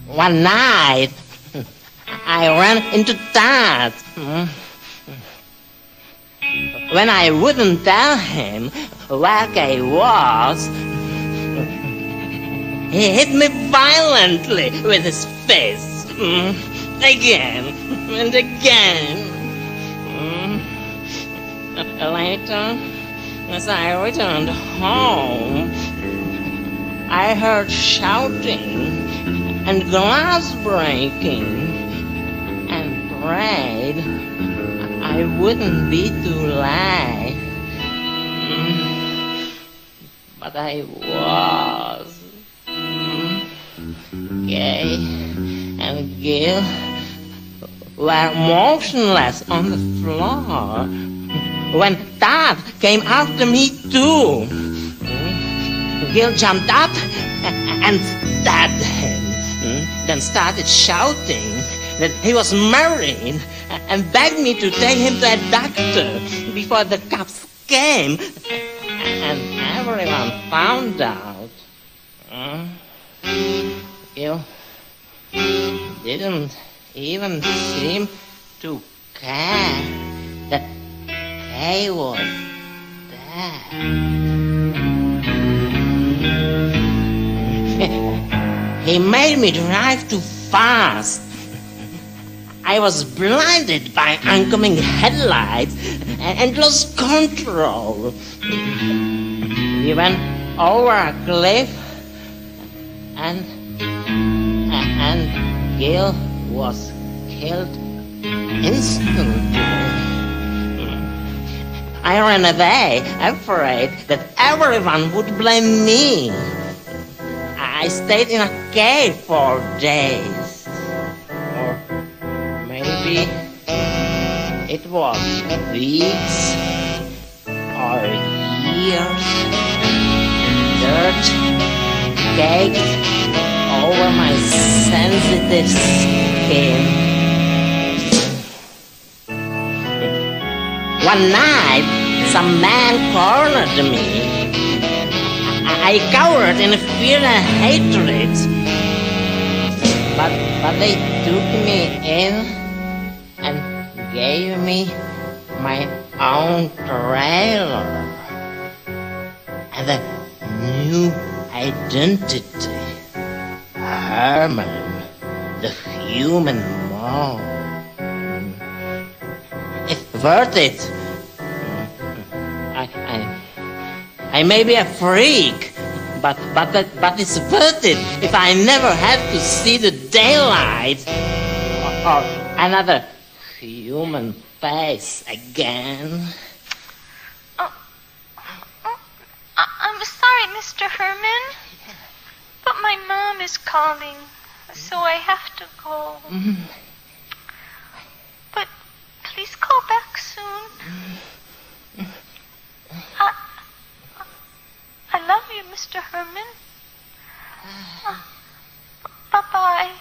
One night, I ran into Todd. When I wouldn't tell him where Kay was, he hit me violently with his fist. Again and again. Later, as I returned home, I heard shouting and glass breaking, and prayed I wouldn't be too late. But I was. Kay and Gil were motionless on the floor when Todd came after me too. Gil jumped up and stabbed him, then started shouting that he was married and begged me to take him to a doctor before the cops came, and everyone found out. Gil didn't even seem to care that Kay was dead. He made me drive too fast. I was blinded by oncoming headlights and lost control. We went over a cliff, and Gil was killed instantly. I ran away, afraid that everyone would blame me. I stayed in a cave for days. Or maybe it was weeks or years. Dirt caked over my sensitive skin. One night, some man cornered me. I cowered in fear and hatred. But they took me in and gave me my own trailer and a new identity. Herman, the human mole. It's worth it. I may be a freak, but it's worth it if I never have to see the daylight or another human face again. I'm sorry, Mr. Herman, but my mom is calling, so I have to go. But please call back soon. I love you, Mr. Herman. Bye-bye.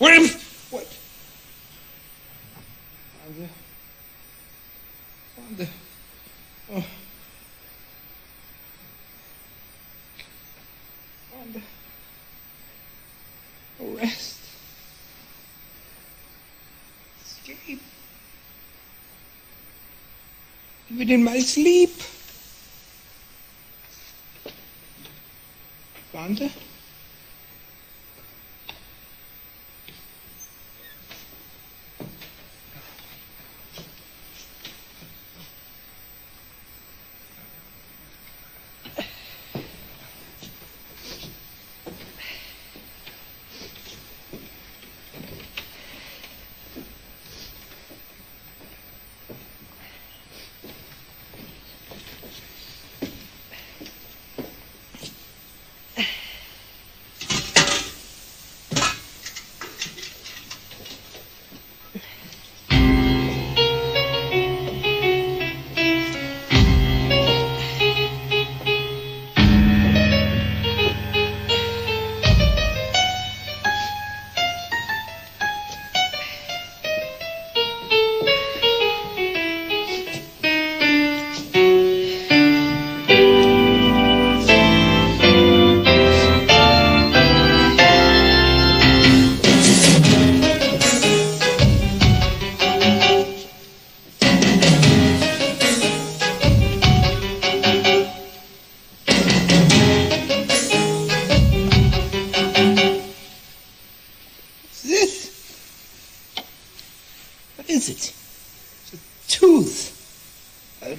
What? Wanda. Oh. Wanda. Rest. Escape. Even in my sleep. Wanda?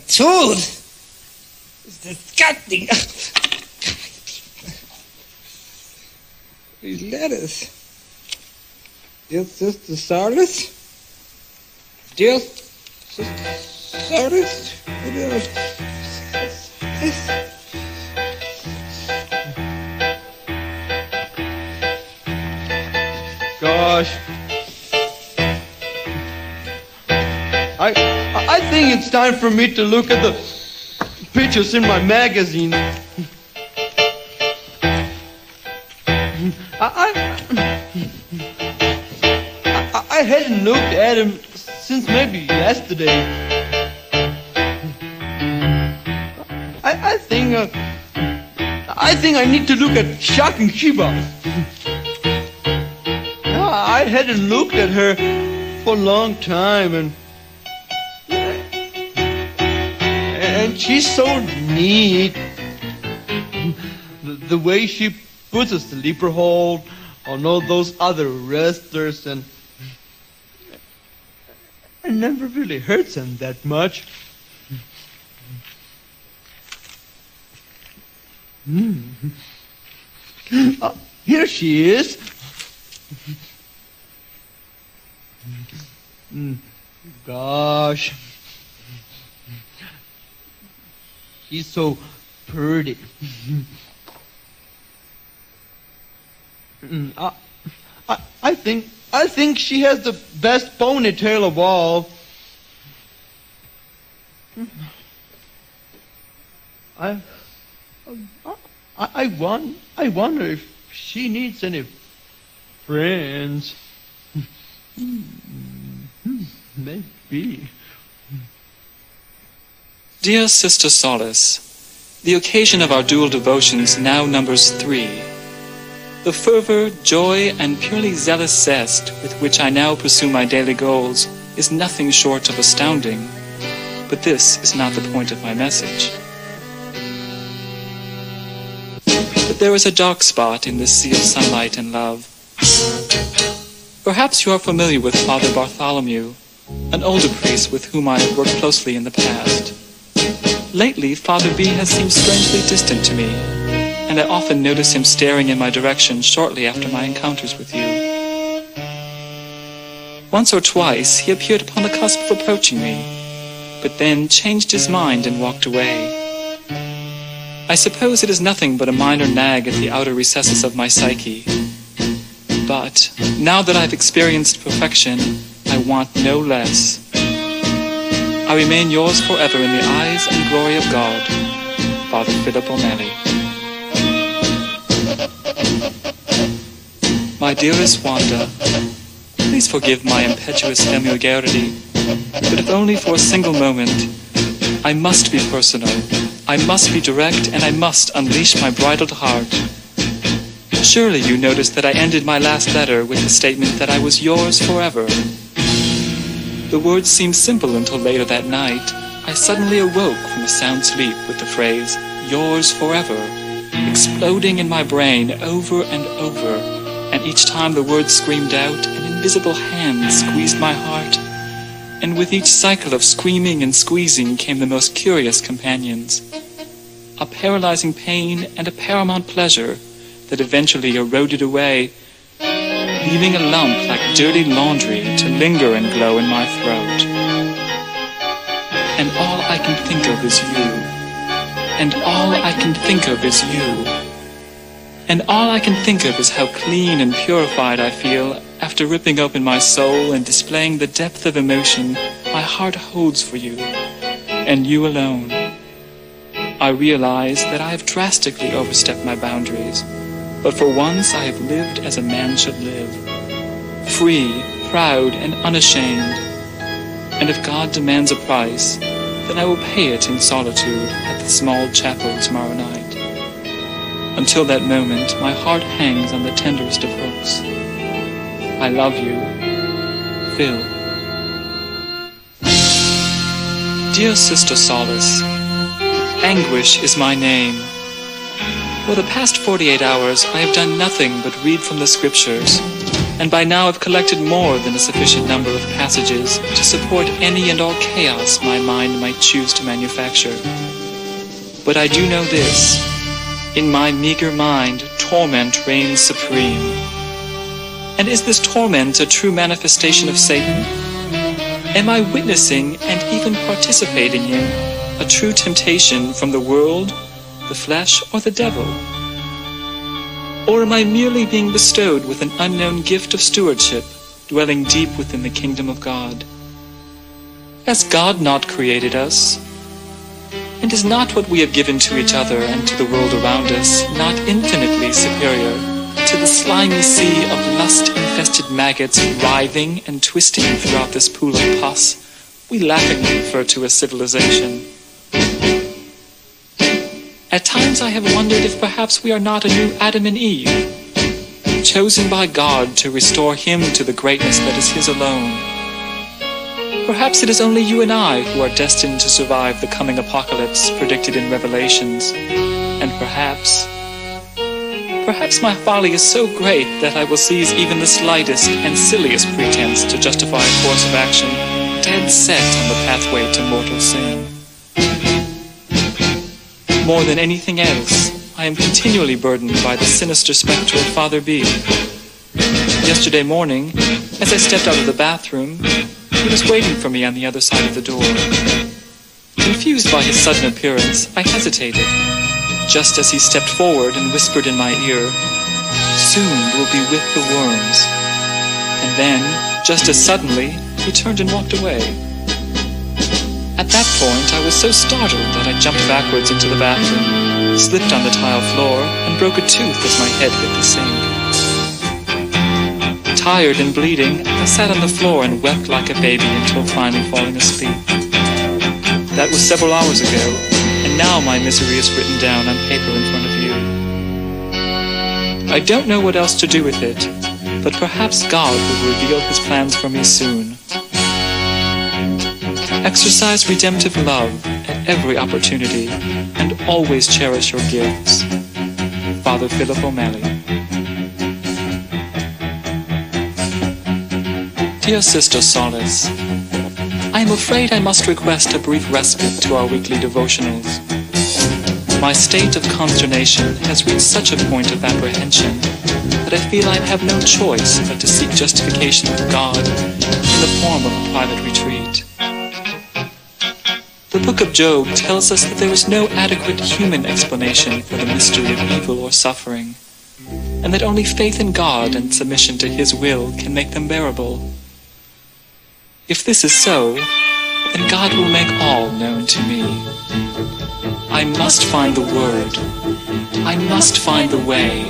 Tooth! It's disgusting. These letters. Dear Sister Sardis? Dear Sister Sardis? Gosh. I think it's time for me to look at the pictures in my magazine. I hadn't looked at him since maybe yesterday. I think I need to look at Shocking Shiba. I hadn't looked at her for a long time, and she's so neat. The way she puts a sleeper hold on all those other wrestlers and never really hurts them that much. Here she is. Gosh. She's so pretty. I think she has the best ponytail of all. I wonder if she needs any friends. Maybe. Dear Sister Solace, the occasion of our dual devotions now numbers 3. The fervor, joy, and purely zealous zest with which I now pursue my daily goals is nothing short of astounding. But this is not the point of my message. But there is a dark spot in this sea of sunlight and love. Perhaps you are familiar with Father Bartholomew, an older priest with whom I have worked closely in the past. Lately, Father B has seemed strangely distant to me, and I often notice him staring in my direction shortly after my encounters with you. Once or twice, he appeared upon the cusp of approaching me, but then changed his mind and walked away. I suppose it is nothing but a minor nag at the outer recesses of my psyche. But, now that I've experienced perfection, I want no less. I remain yours forever in the eyes and glory of God, Father Philip O'Malley. My dearest Wanda, Please forgive my impetuous familiarity, but if only for a single moment, I must be personal, I must be direct, and I must unleash my bridled heart. Surely you noticed that I ended my last letter with the statement that I was yours forever. The words seemed simple until later that night, I suddenly awoke from a sound sleep with the phrase, yours forever, exploding in my brain over and over, and each time the words screamed out, an invisible hand squeezed my heart, and with each cycle of screaming and squeezing came the most curious companions. A paralyzing pain and a paramount pleasure that eventually eroded away, leaving a lump like dirty laundry to linger and glow in my throat. And all I can think of is you. And all I can think of is you. And all I can think of is how clean and purified I feel after ripping open my soul and displaying the depth of emotion my heart holds for you, and you alone. I realize that I have drastically overstepped my boundaries, but for once I have lived as a man should live, free, proud, and unashamed. And if God demands a price, then I will pay it in solitude at the small chapel tomorrow night. Until that moment, my heart hangs on the tenderest of hooks. I love you, Phil. Dear Sister Solace, Anguish is my name. For the past 48 hours, I have done nothing but read from the scriptures, and by now have collected more than a sufficient number of passages to support any and all chaos my mind might choose to manufacture. But I do know this. In my meager mind, torment reigns supreme. And is this torment a true manifestation of Satan? Am I witnessing and even participating in a true temptation from the world, the flesh, or the devil? Or am I merely being bestowed with an unknown gift of stewardship, dwelling deep within the kingdom of God? Has God not created us? And is not what we have given to each other and to the world around us not infinitely superior to the slimy sea of lust-infested maggots writhing and twisting throughout this pool of pus we laughingly refer to as civilization? At times I have wondered if perhaps we are not a new Adam and Eve, chosen by God to restore him to the greatness that is his alone. Perhaps it is only you and I who are destined to survive the coming apocalypse predicted in Revelations, and perhaps my folly is so great that I will seize even the slightest and silliest pretense to justify a course of action dead set on the pathway to mortal sin. More than anything else, I am continually burdened by the sinister specter of Father B. Yesterday morning, as I stepped out of the bathroom, he was waiting for me on the other side of the door. Confused by his sudden appearance, I hesitated, just as he stepped forward and whispered in my ear, "Soon we'll be with the worms." And then, just as suddenly, he turned and walked away. At that point, I was so startled that I jumped backwards into the bathroom, slipped on the tile floor, and broke a tooth as my head hit the sink. Tired and bleeding, I sat on the floor and wept like a baby until finally falling asleep. That was several hours ago, and now my misery is written down on paper in front of you. I don't know what else to do with it, but perhaps God will reveal his plans for me soon. Exercise redemptive love at every opportunity, and always cherish your gifts. Father Philip O'Malley. Dear Sister Solace, I am afraid I must request a brief respite to our weekly devotionals. My state of consternation has reached such a point of apprehension that I feel I have no choice but to seek justification with God in the form of a private retreat. The book of Job tells us that there is no adequate human explanation for the mystery of evil or suffering, and that only faith in God and submission to his will can make them bearable. If this is so, then God will make all known to me. I must find the word. I must find the way.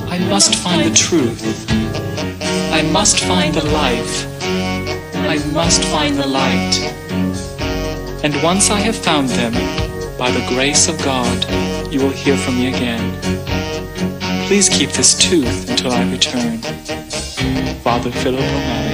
I must find the truth. I must find the life. I must find the light. And once I have found them, by the grace of God, you will hear from me again. Please keep this tooth until I return. Father Philip O'Malley.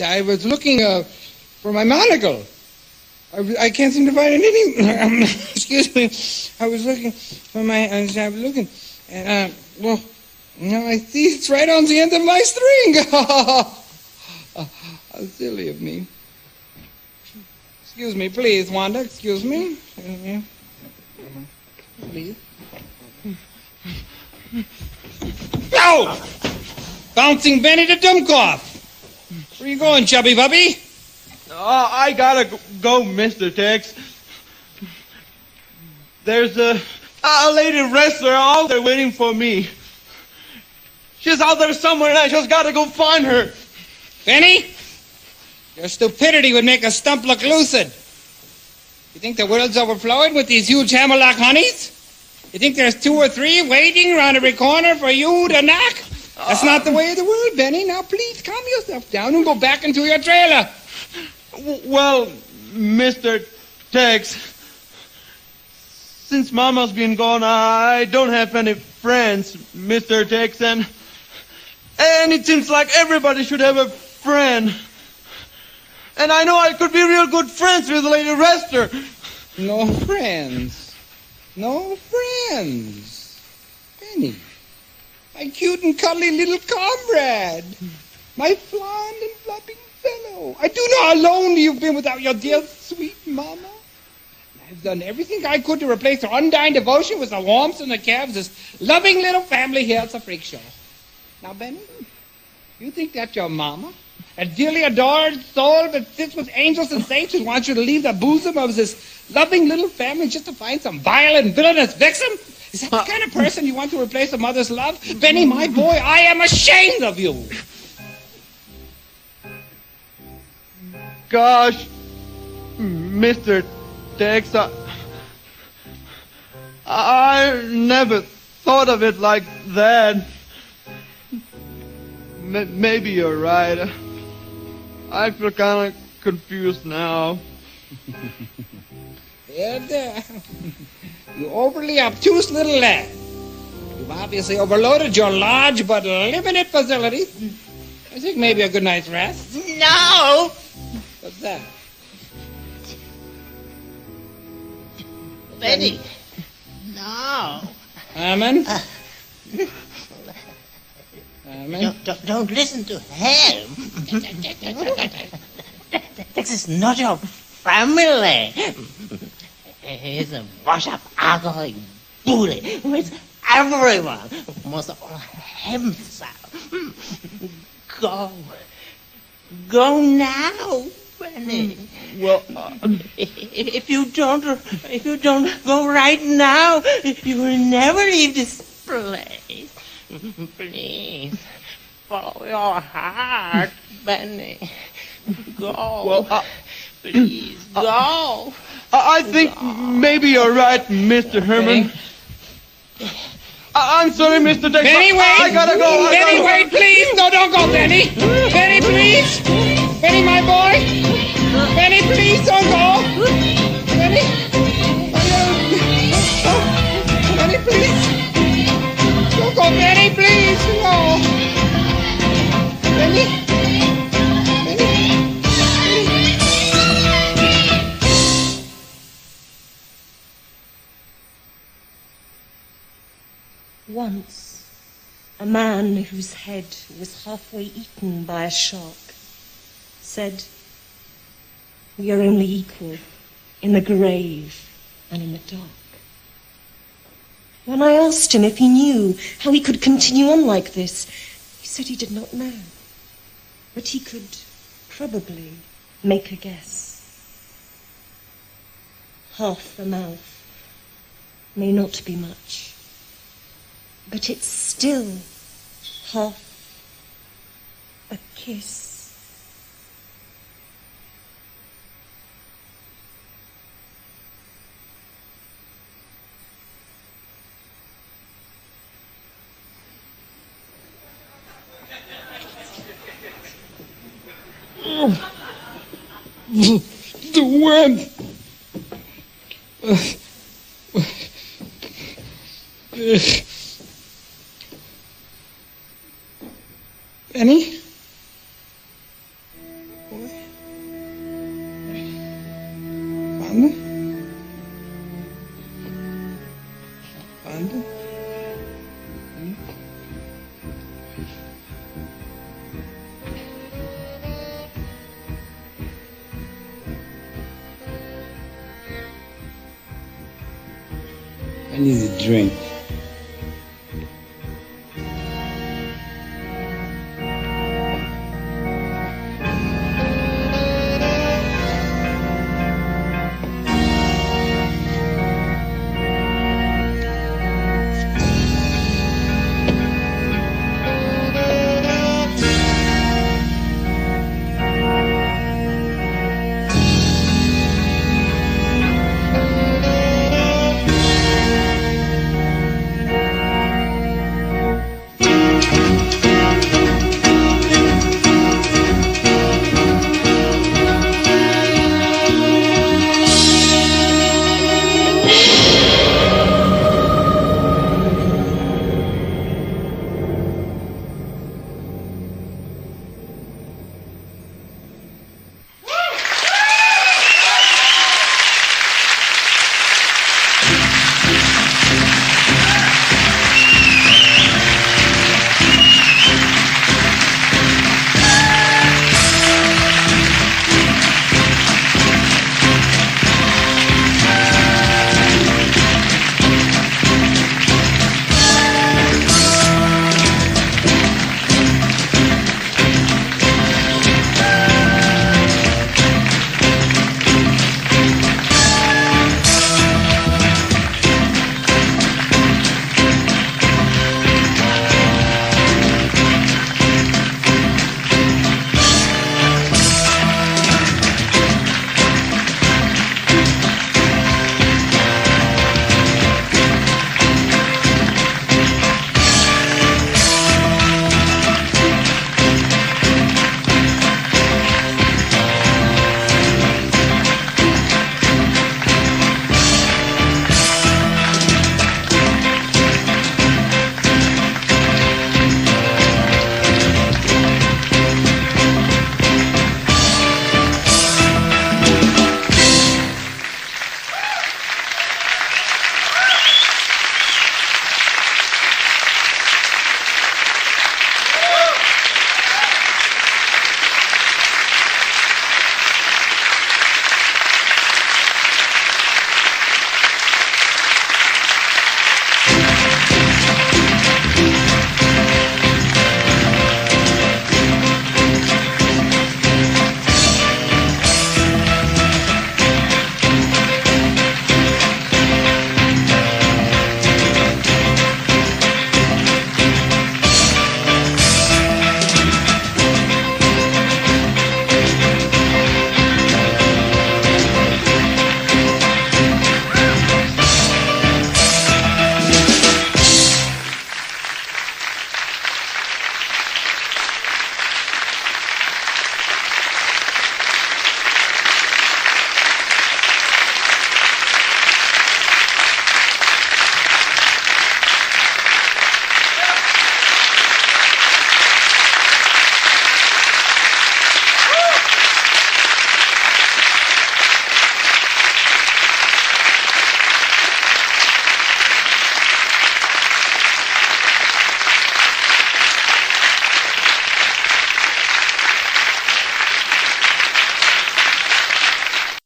I was looking for my monocle. I can't seem to find it any. Excuse me. I was looking for my. I was looking, and well, now I see it's right on the end of my string. How silly of me. Excuse me, please, Wanda. Excuse me. Please. No! Bouncing Benny the Dummkopf. Where you going, chubby puppy? I gotta go, Mr. Tex. There's a lady wrestler out there waiting for me. She's out there somewhere, and I just gotta go find her. Benny? Your stupidity would make a stump look lucid. You think the world's overflowing with these huge hammerlock honeys? You think there's 2 or 3 waiting around every corner for you to knock? That's not the way of the world, Benny. Now, please, calm yourself down and go back into your trailer. Well, Mr. Tex, since Mama's been gone, I don't have any friends, Mr. Tex, and it seems like everybody should have a friend. And I know I could be real good friends with Lady Rester. No friends. No friends. Benny. My cute and cuddly little comrade. My fond and flapping fellow. I do know how lonely you've been without your dear sweet mama. I've done everything I could to replace her undying devotion with the warmth and the care of this loving little family here at the freak show. Now, Benny, you think that's your mama? A dearly adored soul that sits with angels and saints who wants you to leave the bosom of this loving little family just to find some violent, villainous vixen? Is that the kind of person you want to replace a mother's love? Benny, my boy, I am ashamed of you. Gosh, Mr. Tex, I never thought of it like that. Maybe you're right. I feel kind of confused now. And, you overly obtuse little lad. You've obviously overloaded your large but limited facilities. I think maybe a good night's rest. No! What's that? Benny. No. Herman? Herman? Don't listen to him. This is not your family. He's a wash-up alcoholic bully with everyone, most of all himself. Go. Go now, Benny. Well, if you don't go right now, you will never leave this place. Please, follow your heart, Benny. Go. Well, please go. I think maybe you're right, Mr. Herman. I'm sorry, Mr. Dexter. Benny, wait! I gotta go. Benny, wait, please! No, don't go, Benny! Benny, please! Benny, my boy! Benny, please, don't go! Benny! Benny, please! Don't go, Benny, please! No! Benny? Once, a man whose head was halfway eaten by a shark said, "We are only equal in the grave and in the dark." When I asked him if he knew how he could continue on like this, he said he did not know, but he could probably make a guess. Half a mouth may not be much, but it's still half a kiss. The worm! Benny? Wanda? Wanda? I need a drink.